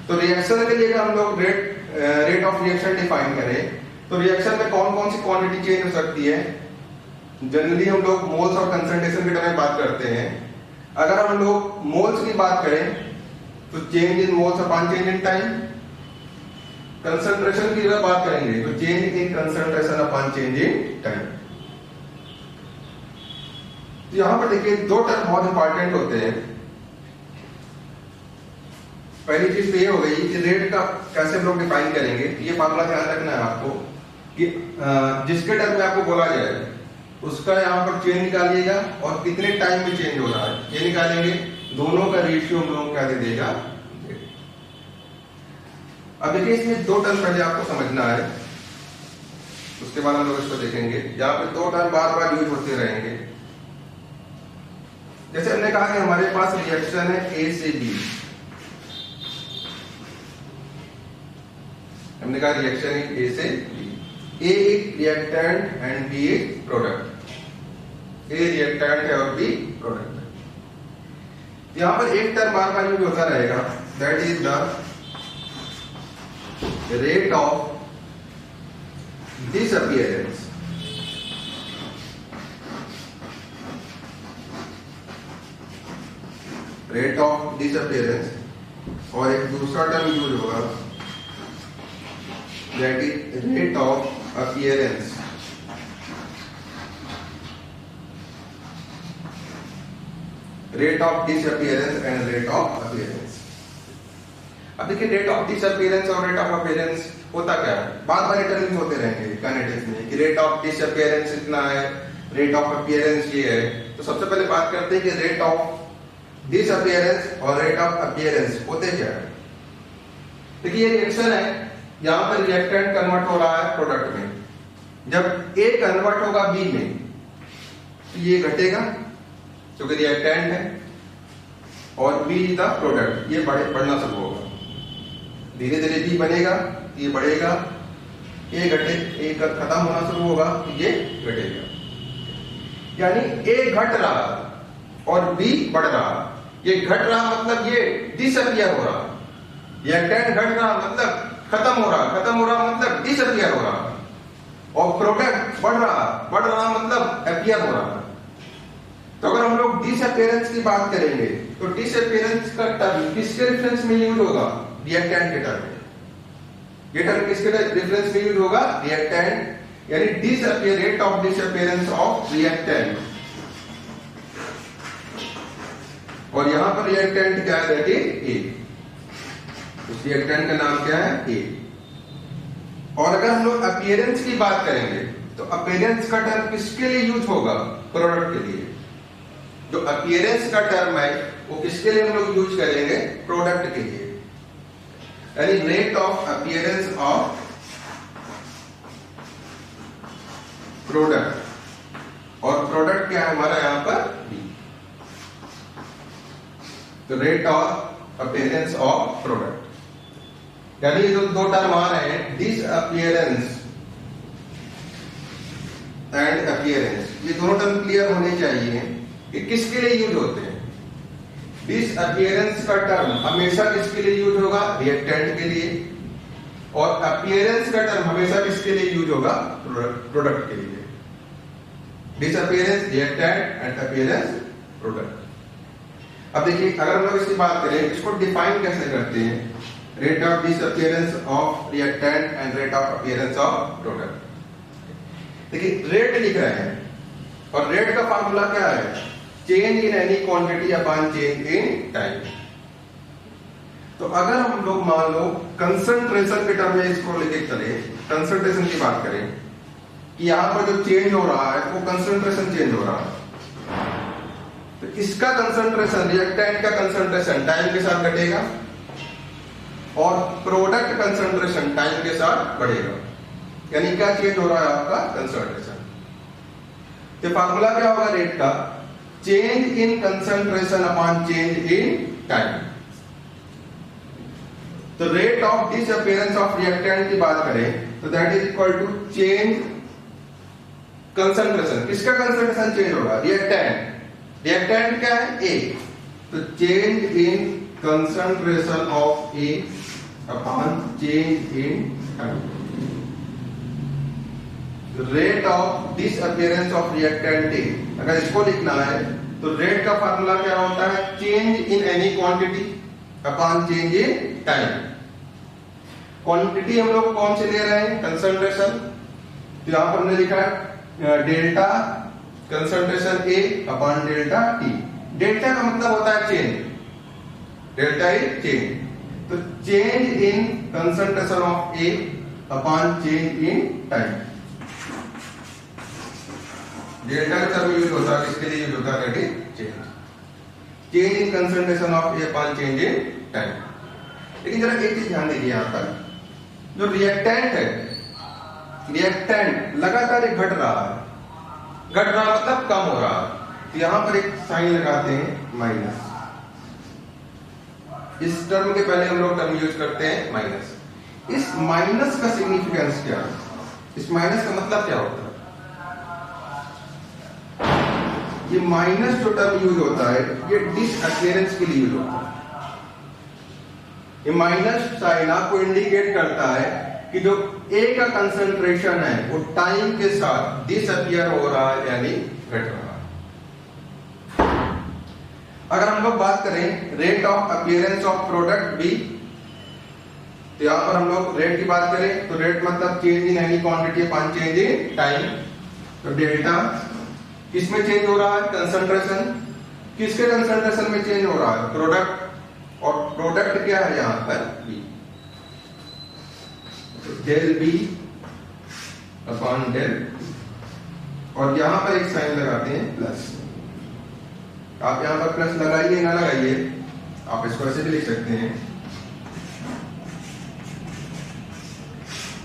तो रिएक्शन के लिए हम लोग रेट ऑफ रिएक्शन डिफाइन करें, तो रिएक्शन में कौन कौन सी क्वांटिटी चेंज हो सकती है। जनरली हम लोग मोल्स और कंसंट्रेशन के बारे में बात करते हैं। अगर हम लोग मोल्स की बात करें तो change in moles upon change in time. Concentration की जब बात करेंगे तो change in concentration upon change in time. तो यहां पर देखिए दो टर्म बहुत इंपॉर्टेंट होते हैं। पहली चीज तो ये हो गई कि रेट का कैसे हम लोग डिफाइन करेंगे। ये फार्मूला ध्यान रखना है आपको कि जिसके टर्म में आपको बोला जाए उसका यहां पर चेंज निकालिएगा और कितने टाइम में चेंज हो रहा है ये निकालेंगे। दोनों का रेशियो हम लोग क्या दे देगा। अब देखिए इसमें दो टर्म पहले आपको समझना है, उसके बाद हम लोग इसको देखेंगे। यहाँ पे दो टर्म बार बार यूज होते रहेंगे। जैसे हमने कहा कि हमारे पास रिएक्शन है ए से बी। हमने कहा रिएक्शन है ए से बी। ए एक रिएक्टेंट एंड बी एक प्रोडक्ट। ए रिएक्टेंट है और बी प्रोडक्ट है। यहां पर एक टर्म बार बार यूज होता रहेगा, that is the rate of disappearance। rate of disappearance और एक दूसरा टर्म यूज होगा that is rate of appearance। rate of disappearance and rate of appearance। अब देखिए रेट ऑफ डिसअपीयरेंस और रेट ऑफ अपीयरेंस होता क्या है, बार बार इंटरलिंक होते रहेंगे काइनेटिक्स में कि रेट ऑफ डिसअपीयरेंस इतना है, रेट ऑफ अपीयरेंस ये है। तो सबसे पहले बात करते हैं कि रेट ऑफ डिसअपीयरेंस और रेट ऑफ अपीयरेंस होते क्या है। देखिए ये रिएक्शन है, यहां पर रिएक्टेंट कन्वर्ट हो रहा है प्रोडक्ट में। जब ए कन्वर्ट होगा बी में तो ये घटेगा क्योंकि रिएक्टेंट है, और बी द प्रोडक्ट ये बढ़ना शुरू होगा। धीरे धीरे बी बनेगा, ये बढ़ेगा, ए घटे, ए खत्म होना शुरू होगा, ये घटेगा। यानी ए घट रहा और बी बढ़ रहा। ये घट रहा मतलब ये डिसअपियर हो रहा, रिएक्टेंट घट रहा मतलब खत्म हो रहा मतलब डिसअपियर हो रहा, और प्रोडक्ट बढ़ रहा मतलब अपीयर हो रहा। तो अगर हम लोग डिसअपियरेंस की बात करेंगे तो डिसअपियरेंस का टर्म किसके रेफरेंस में यूज होगा, रिएक्टेंट के टर्म में। ये टर्म किसके रेफरेंस में यूज होगा, रिएक्टेंट, यानी disappear rate of disappearance of reactant. और यहां पर रिएक्टेंट क्या है, दैट इज ए। उस रिएक्टेंट का नाम क्या है, ए। और अगर हम लोग अपीयरेंस की बात करेंगे तो अपीयरेंस का टर्म किसके लिए यूज होगा, प्रोडक्ट के लिए। जो अपीयरेंस का टर्म है वो किसके लिए हम लोग यूज करेंगे, प्रोडक्ट के लिए। यानी rate of appearance of product, और प्रोडक्ट क्या है हमारा यहां पर बी। तो rate of appearance of product, यानी जो दो टर्म आ रहे हैं डिसअपीयरेंस एंड अपीयरेंस, ये दोनों टर्म क्लियर होने चाहिए कि किसके लिए यूज होते हैं। डिसअपीयरेंस का टर्म हमेशा किसके लिए यूज होगा, रिएक्टेंट के लिए, और अपीयरेंस का टर्म हमेशा किसके लिए यूज होगा, प्रोडक्ट के लिए। Disappearance reactant and appearance product. अब देखिए अगर हम लोग इसकी बात करें, इसको डिफाइन कैसे करते हैं, rate of disappearance of reactant and rate of appearance of product. देखिए रेट लिख रहे हैं और रेट का फार्मूला क्या है, change in any quantity upon change in time. तो अगर हम लोग मान लो कंसंट्रेशन के टर्म में इसको लेके चले, कंसंट्रेशन की बात करें कि यहां पर जो चेंज हो रहा है वो कंसंट्रेशन चेंज हो रहा है, तो इसका कंसंट्रेशन, रिएक्टेंट का कंसंट्रेशन टाइम के साथ घटेगा और प्रोडक्ट कंसंट्रेशन टाइम के साथ बढ़ेगा। यानी क्या चेंज हो रहा है आपका कंसंट्रेशन। तो फार्मूला क्या होगा रेट का, change in concentration upon change in time. तो rate of disappearance of reactant की बात करें तो that is equal to change concentration. किसका कंसंट्रेशन चेंज होगा, रिएक्टेंट। रिएक्टेंट क्या है, ए, तो change in concentration of A upon change in time. Rate of disappearance of reactant A, अगर इसको लिखना है तो रेट का फार्मूला क्या होता है, change in any quantity upon change in time. Quantity हम लोग कौन से ले रहे हैं, कंसंट्रेशन। तो यहां पर हमने लिखा है डेल्टा कंसंट्रेशन ए अपॉन डेल्टा टी। डेल्टा का मतलब होता है चेंज, डेल्टा इज चेंज। तो change in concentration of A upon change in time. Delta का टर्म यूज होता है, किसके लिए यूज होता है, change. Change in concentration of A upon change in time. लेकिन जरा एक चीज ध्यान दीजिए, यहां पर जो रिएक्टेंट है, रिएक्टेंट लगातार घट रहा है, घट रहा मतलब कम हो रहा है। तो यहां पर एक साइन लगाते हैं माइनस। इस टर्म के पहले हम लोग टर्म यूज करते हैं माइनस। इस माइनस का सिग्निफिकेंस क्या है, इस माइनस का मतलब क्या होता है। ये माइनस जो टर्म यूज होता है ये डिसअपीयरेंस के लिए यूज होता है। ये माइनस साइन आपको इंडिकेट करता है कि जो ए का कंसंट्रेशन है वो टाइम के साथ डिसअपीयर हो रहा है, यानी घट रहा है। अगर हम लोग बात करें rate of appearance of product B, तो यहां पर हम लोग रेट की बात करें तो रेट मतलब change in any quantity upon change in time. तो डेल्टा किसमें चेंज हो रहा है, कंसंट्रेशन। किसके कंसंट्रेशन में चेंज हो रहा है, प्रोडक्ट। और प्रोडक्ट क्या है यहां पर, बी। तो डेल बी अपॉन डेल, और यहां पर एक साइन लगाते हैं प्लस। आप यहां पर प्लस लगाइए ना लगाइए, आप इसको ऐसे भी लिख सकते हैं,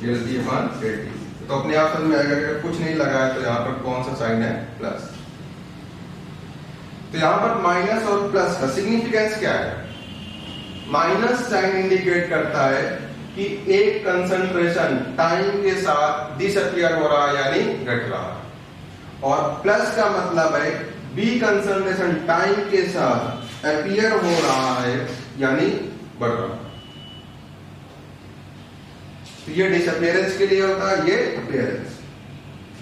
del B upon del T. तो अपने आप समझ में आएगा कि कुछ नहीं लगाया तो यहां पर कौन सा साइन है, प्लस। तो यहां पर माइनस और प्लस का सिग्निफिकेंस क्या है, माइनस साइन इंडिकेट करता है कि एक कंसंट्रेशन टाइम के साथ डिसअपीयर हो रहा है, यानी घट रहा है। और प्लस का मतलब है बी कंसंट्रेशन टाइम के साथ अपीयर हो रहा है, यानी बढ़ रहा है। तो ये डिसअपीयरेंस के लिए होता है, ये अपीयरेंस।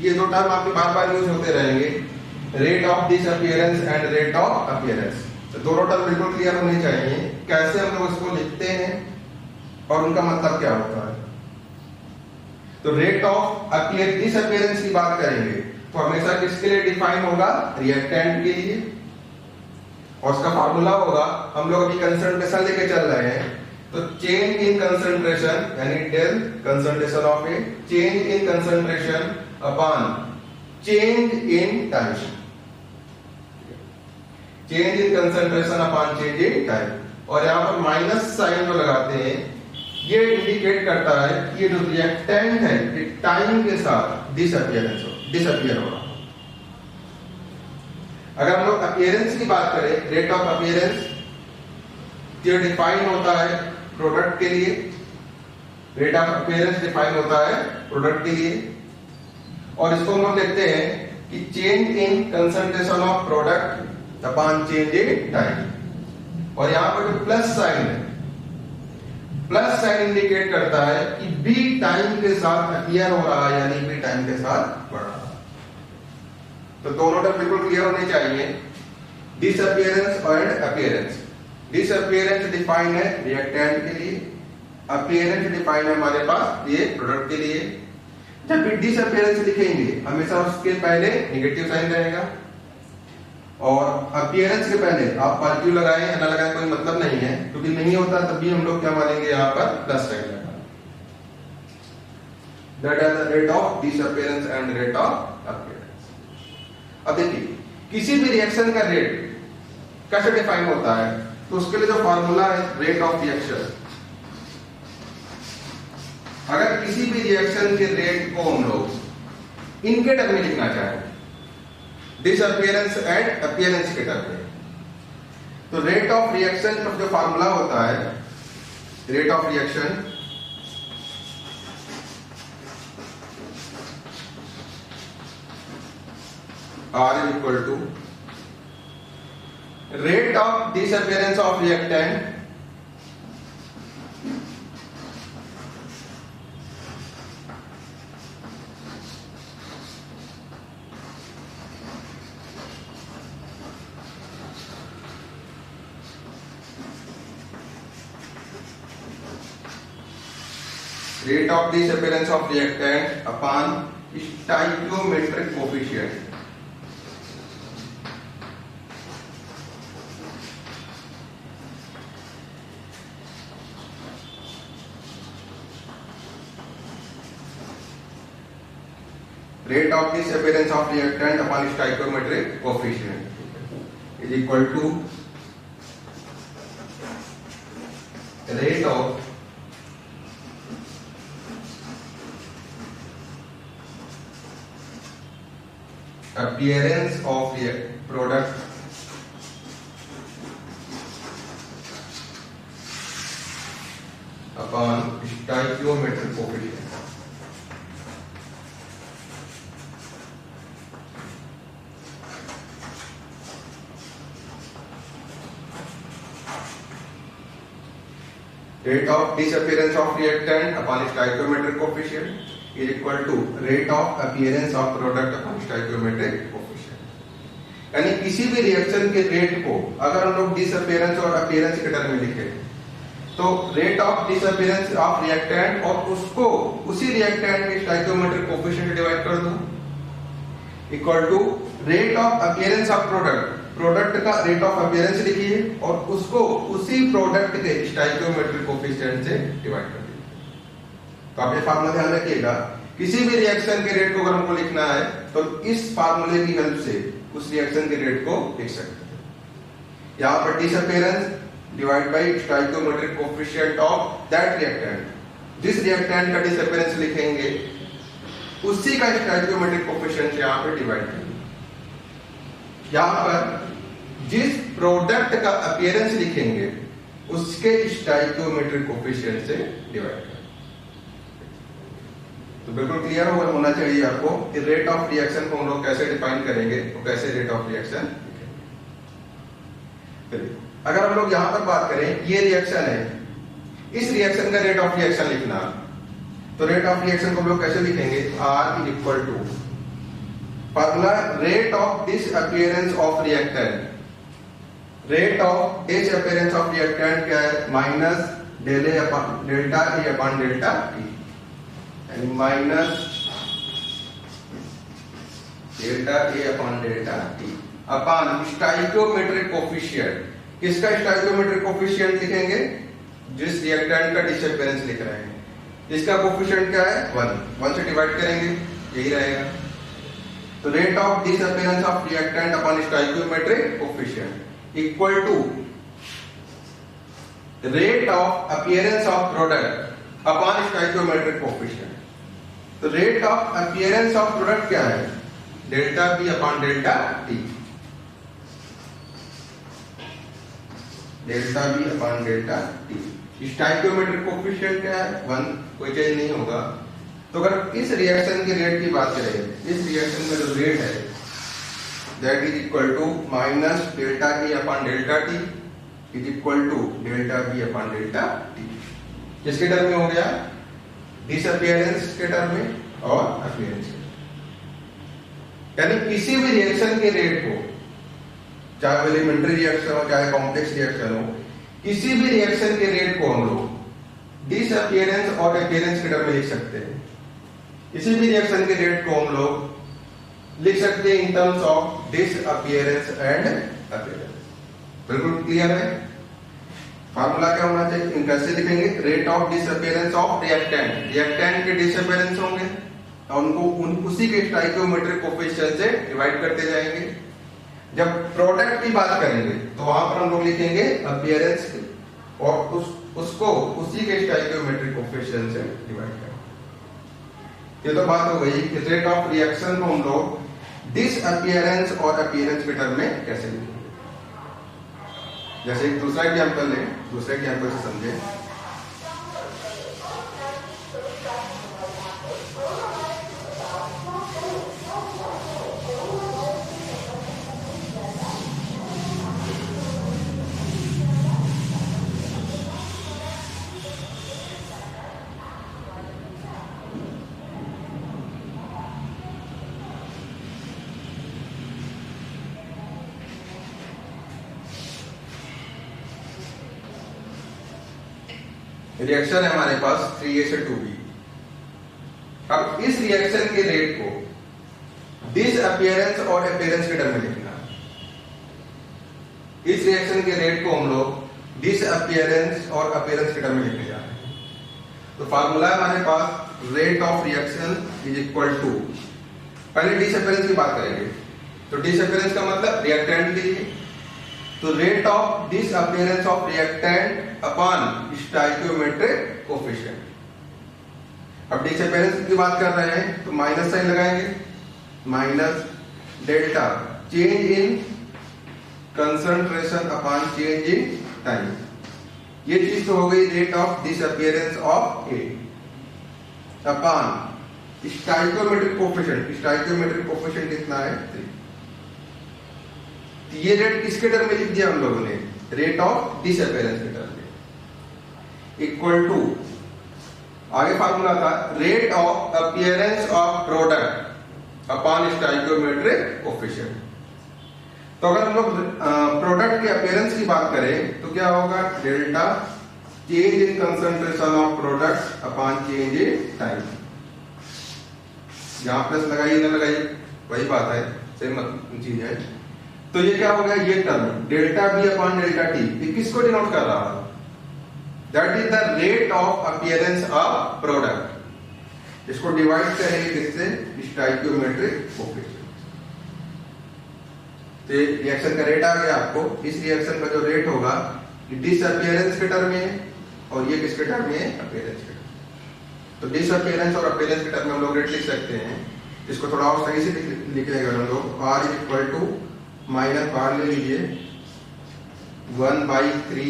ये दो टर्म आपके बार बार यूज होते रहेंगे, rate of disappearance and rate of appearance. तो दोनों टर्म बिल्कुल क्लियर होने चाहिए, कैसे हम लोग इसको लिखते हैं और उनका मतलब क्या होता है। तो रेट ऑफ डिसअपीयरेंस की बात करेंगे तो हमेशा किसके लिए डिफाइन होगा, रिएक्टेंट के लिए, और उसका फार्मूला होगा, हम लोग अभी कंसंट्रेशन लेके चल रहे हैं, तो चेंज इन कंसंट्रेशन यानी del concentration of A, change in concentration upon change in time. Change in concentration upon change in time. और यहां पर माइनस साइन जो लगाते हैं ये इंडिकेट करता है कि ये जो रिएक्टेंट है ये टाइम के साथ डिसअपीयर हो रहा है। अगर हम लोग अपीयरेंस की बात करें, रेट ऑफ अपीयरेंस ये डिफाइन होता है प्रोडक्ट के लिए, रेट ऑफ अपीयरेंस डिफाइन होता है प्रोडक्ट के लिए, और इसको हम लोग देखते हैं कि change in concentration of product upon change in time. और यहां पर जो प्लस साइन है, प्लस साइन इंडिकेट करता है कि बी टाइम के साथ अपीयर हो रहा है, यानी बी टाइम के साथ बढ़ रहा है। तो दोनों टर्म बिल्कुल क्लियर होने चाहिए, डिसअपीयरेंस और अपीयरेंस। डिसअपीयरेंस डिफाइन है रिएक्टेंट के लिए, अपीयरेंस डिफाइन है हमारे पास ये प्रोडक्ट के लिए। जब भी डिसअपीयरेंस लिखेंगे हमेशा उसके पहले नेगेटिव साइन रहेगा, और अपीयरेंस के पहले आप पॉजिटिव लगाएं या ना लगाएं कोई मतलब नहीं है, क्योंकि नहीं होता तब भी हम लोग क्या मानेंगे यहाँ पर प्लस साइन लगाना। That is the rate of disappearance and rate of appearance. अब देखिए किसी भी रिएक्शन का रेट कैसे डिफाइन होता है, तो उसके लिए जो फॉर्मूला है रेट ऑफ रिएक्शन, अगर किसी भी रिएक्शन के रेट को हम लोग इनके टर्म में लिखना चाहें, डिसअपियरेंस एंड अपीयरेंस के टर्म में, तो रेट ऑफ रिएक्शन का जो फॉर्मूला होता है rate of reaction R is equal to rate of disappearance of reactant rate of disappearance of reactant upon stoichiometric coefficient. Rate of disappearance of reactant upon stoichiometric coefficient is equal to rate of appearance of product upon stoichiometric coefficient. Rate of disappearance of reactant upon stoichiometric coefficient is equal to rate of appearance of product upon stoichiometric coefficient. यानी किसी भी reaction के rate को अगर हम लोग disappearance और appearance के टर्म में लिखें, तो rate of disappearance of reactant और उसको उसी रिएक्टेंट के स्टोइकियोमेट्रिक कोएफिशिएंट से डिवाइड कर दो equal to rate of appearance of product का रेट ऑफ अपीयरेंस लिखिए और उसको उसी प्रोडक्ट के स्टोइकियोमेट्रिक कोएफिशिएंट से डिवाइड कर दीजिए। तो आप ये फार्मूला ध्यान रखिएगा, किसी भी रिएक्शन के रेट को अगर हमको लिखना है तो इस फार्मूले की हेल्प से उस रिएक्शन के रेट को लिख सकते हैं। यहां पर disappearance divide by stoichiometric coefficient of that reactant, जिस रिएक्टेंट का डिसअपियरेंस लिखेंगे उसी का स्टोइकियोमेट्रिक कोएफिशिएंट यहां पर डिवाइड करेंगे। यहां पर जिस प्रोडक्ट का अपीयरेंस लिखेंगे उसके स्टोइकियोमेट्रिक कोएफिशिएंट से डिवाइड करेंगे। तो बिल्कुल क्लियर होना चाहिए आपको कि रेट ऑफ रिएक्शन को हम लोग कैसे डिफाइन करेंगे और कैसे रेट ऑफ रिएक्शन लिखेंगे। अगर हम लोग यहां पर बात करें, ये रिएक्शन है, इस रिएक्शन का रेट ऑफ रिएक्शन लिखना, तो रेट ऑफ रिएक्शन को हम लोग कैसे लिखेंगे, R is equal to formula rate of disappearance of reactant. Rate of disappearance of reactant क्या है, minus delta A upon delta T, यानी minus delta A upon delta T upon stoichiometric coefficient. किसका stoichiometric coefficient लिखेंगे, जिस reactant का disappearance लिख रहे हैं, इसका कोएफिशिएंट क्या है 1 से डिवाइड करेंगे, यही रहेगा। तो rate of disappearance of reactant upon stoichiometric coefficient equal to rate of appearance of product upon stoichiometric coefficient. तो rate of appearance of product क्या है, delta B upon delta T, delta B upon delta T. Stoichiometric coefficient क्या है 1, कोई change नहीं होगा। तो अगर इस रिएक्शन के रेट की बात करें, इस रिएक्शन में जो रेट है that is equal to minus delta A upon delta T is equal to delta B upon delta T. किसके टर्म में हो गया, डिसअपियरेंस के टर्म में और अपीयरेंस के। यानी किसी भी रिएक्शन के रेट को, चाहे वो एलिमेंट्री रिएक्शन हो चाहे कॉम्प्लेक्स रिएक्शन हो, किसी भी रिएक्शन के रेट को हम लोग डिसअपियरेंस और अपीयरेंस के टर्म में लिख सकते हैं। किसी भी रिएक्शन के रेट को हम लोग लिख सकते हैं in terms of disappearance and appearance. बिल्कुल क्लियर है। फार्मूला क्या होना चाहिए, इन कैसे लिखेंगे, rate of disappearance of reactant, reactant के डिसअपियरेंस होंगे और उनको उसी के स्टोइकियोमेट्रिक कोएफिशिएंट से डिवाइड करते जाएंगे। जब प्रोडक्ट की बात करेंगे तो वहां पर हम लोग लिखेंगे अपीयरेंस और उसको उसी के स्टोइकियोमेट्रिक कोएफिशिएंट से डिवाइड करेंगे। ये तो बात हो गई कि रेट ऑफ रिएक्शन को हम लोग डिसअपियरेंस और अपीयरेंस के टर्म में कैसे लिखेंगे। जैसे एक दूसरा एग्जांपल लें, दूसरे एग्जांपल से समझें। रिएक्शन है हमारे पास 3A से 2B। अब इस रिएक्शन के रेट को डिसअपियरेंस और अपीयरेंस के टर्म में लिखना है। इस रिएक्शन के रेट को हम लोग डिसअपियरेंस और अपीयरेंस के टर्म में लिखने जा रहे हैं। तो फार्मूला है हमारे पास rate of reaction is equal to, पहले डिसअपियरेंस की बात करेंगे। तो डिसअपियरेंस का मतलब रिएक्टेंट लीजिए, तो rate of disappearance of reactant upon stoichiometric coefficient. अब डिसअपियरेंस की बात कर रहे हैं तो माइनस साइन लगाएंगे, minus delta change in concentration upon change in time. ये चीज तो हो गई rate of disappearance of A upon stoichiometric coefficient. Stoichiometric coefficient कितना है 3। ये रेट किसके टर्म में लिख दिया हम लोगों ने, रेट ऑफ डिसअपियरेंस के टर्म में, इक्वल टू आगे फार्मूला था rate of appearance of product upon stoichiometric coefficient. तो अगर हम लोग प्रोडक्ट के अपीयरेंस की बात करें तो क्या होगा, delta change in concentration of product upon change in time. यहां प्लस लगाइए ना लगाइए वही बात है, सेम चीज है। तो ये क्या हो गया, ये term delta B upon delta T, ये किसको डिनोट कर रहा है, that is the rate of appearance of product. इसको डिवाइड करेंगे किससे, स्टोइकियोमेट्रिक कोएफिशिएंट। तो रिएक्शन का रेट आ गया आपको। इस रिएक्शन का जो रेट होगा डिसअपियरेंस के टर्म में और ये किसके टर्म में, अपीयरेंस के टर्म। तो डिसअपियरेंस और अपीयरेंस के टर्म में हम लोग रेट लिख सकते हैं। इसको थोड़ा और सही से लिखेंगे हम लोग, R is equal to minus बाहर ले लीजिए 1/3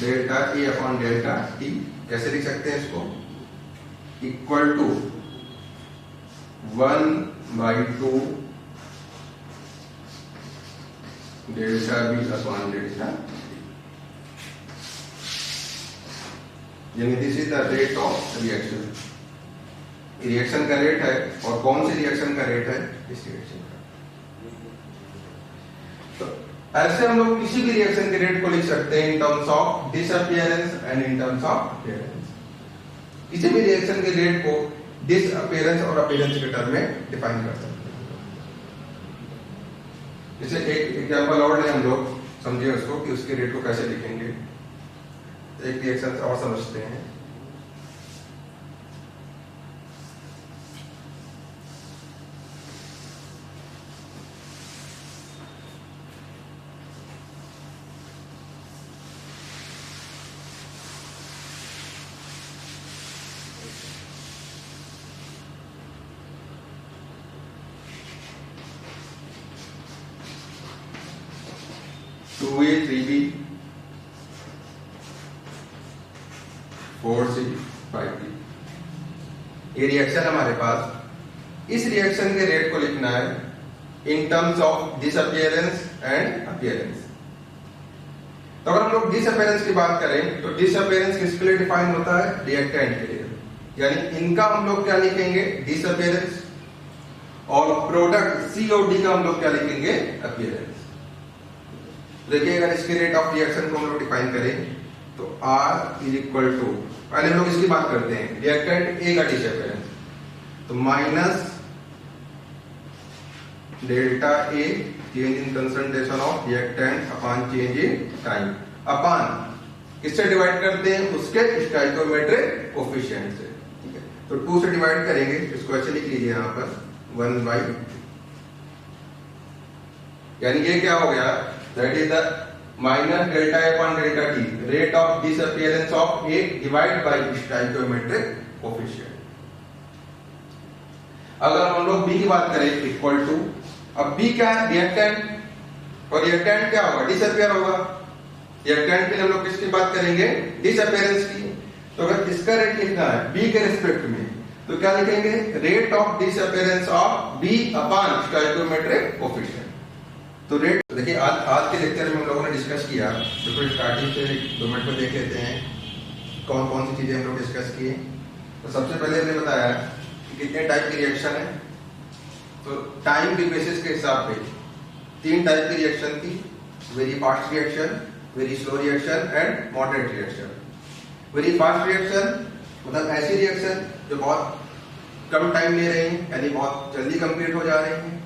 delta A upon delta T. कैसे लिख सकते हैं इसको, equal to 1/2 delta B upon delta T. यानी this is the rate of reaction. Reaction का रेट है, और कौन सी रिएक्शन का रेट है, इस रिएक्शन का। तो ऐसे हम लोग किसी भी रिएक्शन के रेट को लिख सकते हैं in terms of disappearance and in terms of appearance. किसी भी रिएक्शन के रेट को डिसअपियरेंस और अपीयरेंस के टर्म में डिफाइन कर सकते हैं। जैसे एक एग्जांपल और लें हम लोग, समझिए उसको कि उसके रेट को कैसे लिखेंगे। एक रिएक्शन और समझते हैं। Two A 3B 4C 5B। ये रिएक्शन हमारे पास। इस रिएक्शन के रेट को लिखना है in terms of disappearance and appearance. तो अगर हम लोग डिसअपियरेंस की बात करें तो डिसअपियरेंस किसके लिए डिफाइन होता है, रिएक्टेंट के लिए। यानी इनका हम लोग क्या लिखेंगे, डिसअपियरेंस, और प्रोडक्ट सी और डी का हम लोग क्या लिखेंगे, अपीयरेंस। देखिए अगर इसके रेट ऑफ रिएक्शन को हम लोग डिफाइन करें तो R इज इक्वल टू, पहले हम लोग इसकी बात करते हैं, रिएक्टेंट ए का डिसअपियरेंस। तो minus delta A change in concentration of reactant upon change in time, upon किससे डिवाइड करते हैं, उसके स्टोइकियोमेट्रिक कोफिशिएंट से। ठीक है, तो 2 से डिवाइड करेंगे, इसको ऐसे लिख लीजिए यहां पर 1 बाई, यानी ये क्या हो गया, that is the minus delta A upon delta T, rate of disappearance of A divide by stoichiometric coefficient. अगर हम लोग बी की बात करें इक्वल टू, अब बी क्या है, रिएक्टेंट, और रिएक्टेंट क्या होगा, डिसअपीयर होगा। रिएक्टेंट के लिए हम लोग किसकी बात करेंगे, डिसअपीयरेंस की। तो अगर इसका रेट लिखना है बी के रिस्पेक्ट में, तो क्या लिखेंगे, rate of disappearance of B upon stoichiometric coefficient. तो रेट देखिए, आज के लेक्चर में हम लोगों ने डिस्कस किया, तो स्टार्टिंग से 2 मिनट में देख लेते हैं कौन कौन सी चीजें हम लोग डिस्कस किए। तो सबसे पहले हमने बताया कि कितने टाइप की रिएक्शन है। तो टाइम के बेसिस के हिसाब पे 3 टाइप की रिएक्शन थी, very fast reaction, very slow reaction and moderate reaction. Very fast reaction मतलब ऐसी रिएक्शन जो बहुत कम टाइम ले रही है, यानी बहुत जल्दी कंप्लीट हो जा रही है।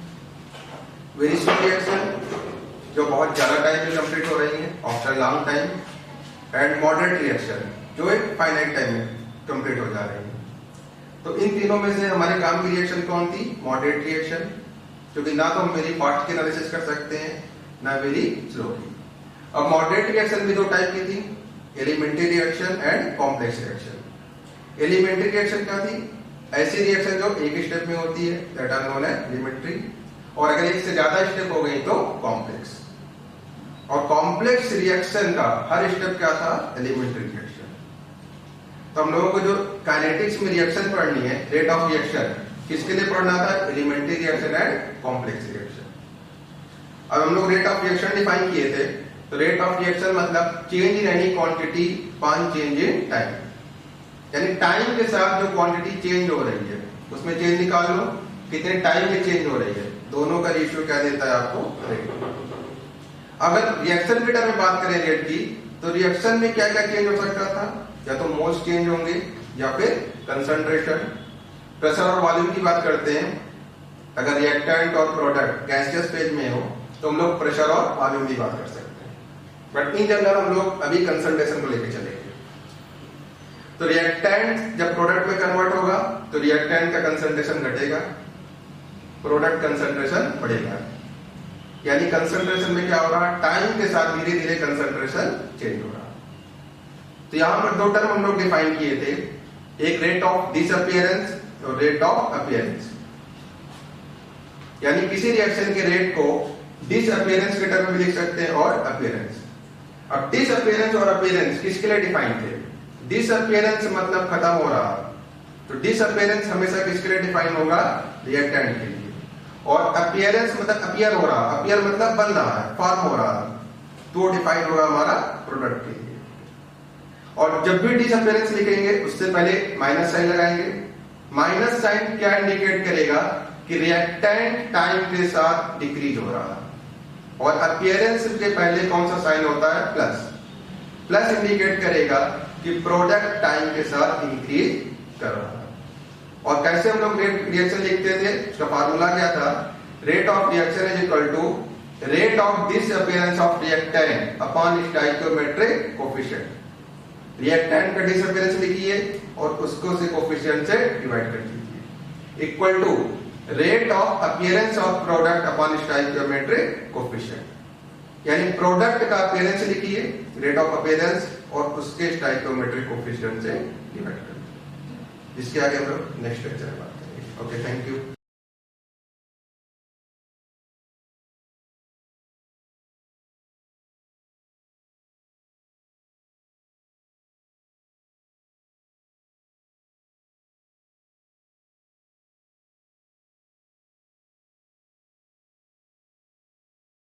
वेरी स्लो रिएक्शन जो बहुत ज्यादा टाइम में कंप्लीट हो रही है, after long time. And moderate reaction जो एक फाइनाइट टाइम में कंप्लीट हो जा रही है। तो इन तीनों में से हमारे काम की रिएक्शन कौन थी, मॉडरेट रिएक्शन, क्योंकि ना तो हम वेरी फास्ट की एनालिसिस कर सकते हैं ना वेरी स्लो की। अब मॉडरेट रिएक्शन भी 2 टाइप की थी, elementary reaction and complex reaction. Elementary reaction क्या थी, ऐसी रिएक्शन जो एक स्टेप में होती है, that are known as elementary, और अगर एक से ज्यादा स्टेप हो गई तो कॉम्प्लेक्स। और कॉम्प्लेक्स रिएक्शन का हर स्टेप क्या था, एलिमेंट्री रिएक्शन। तो हम लोगों को जो काइनेटिक्स में रिएक्शन पढ़नी है, रेट ऑफ रिएक्शन, किसके लिए पढ़ना था, elementary reaction and complex reaction. अब हम लोग रेट ऑफ रिएक्शन डिफाइन किए थे, तो रेट ऑफ रिएक्शन मतलब change in any quantity upon change in time, यानी टाइम के साथ जो क्वांटिटी चेंज हो रही है उसमें चेंज निकाल लो, कितने टाइम में चेंज हो रही है, दोनों का रेशियो क्या देता है आपको, रेट। अगर रिएक्शन के टर्म में बात करें रेट की, तो रिएक्शन में क्या क्या चेंज हो सकता था, या तो मोल्स चेंज होंगे या फिर कंसंट्रेशन। प्रेशर और वॉल्यूम की बात करते हैं, अगर रिएक्टेंट और प्रोडक्ट गैसियस फेज में हो तो हम लोग प्रेशर और वॉल्यूम की बात कर सकते हैं, बट इन जनरल हम लोग अभी कंसंट्रेशन को लेकर चलेंगे। तो रिएक्टेंट जब प्रोडक्ट में कन्वर्ट होगा तो रिएक्टेंट का कंसंट्रेशन घटेगा, प्रोडक्ट कंसंट्रेशन बढ़ेगा। यानी कंसंट्रेशन में क्या हो रहा है, टाइम के साथ धीरे धीरे कंसंट्रेशन चेंज हो रहा है। तो यहां पर 2 टर्म हम लोग डिफाइन किए थे, एक रेट ऑफ डिसअपीयरेंस और रेट ऑफ अपीयरेंस। यानी किसी रिएक्शन के रेट को डिसअपीयरेंस के टर्म में लिख सकते हैं और अपीयरेंस। अब डिसअपीयरेंस और अपीयरेंस किसके लिए डिफाइन थे, डिसअपीयरेंस मतलब खत्म हो रहा, तो डिसअपीयरेंस हमेशा किसके लिए डिफाइन होगा, रिएक्टेंट के लिए। और अपीयरेंस मतलब अपीयर हो रहा, अपीयर मतलब बन रहा है, फॉर्म हो रहा, तो डिफाइन होगा हमारा प्रोडक्ट के लिए। और जब भी डिसअपीयरेंस लिखेंगे उससे पहले माइनस साइन लगाएंगे। माइनस साइन क्या इंडिकेट करेगा कि रिएक्टेंट टाइम के साथ डिक्रीज हो रहा है, और अपीयरेंस के पहले कौन सा साइन होता है, प्लस। प्लस इंडिकेट करेगा कि प्रोडक्ट टाइम के साथ इंक्रीज कर रहा है। और कैसे हम लोग रिएक्शन लिखते थे, उसका फार्मूला क्या था, rate of reaction is equal to rate of disappearance of reactant upon stoichiometric coefficient. Reactant का डिसअपीयरेंस लिखिए और उसको से कोफिशिएंट से डिवाइड कर दीजिए, equal to rate of appearance of product upon stoichiometric coefficient. यानी प्रोडक्ट का अपीयरेंस लिखिए, रेट ऑफ अपीयरेंस, और उसके स्टोइकियोमेट्रिक कोफिशिएंट से डिवाइड कर दीजिए। जिसके आगे हम लोग नेक्स्ट लेक्चर में बात करेंगे। Okay, thank you.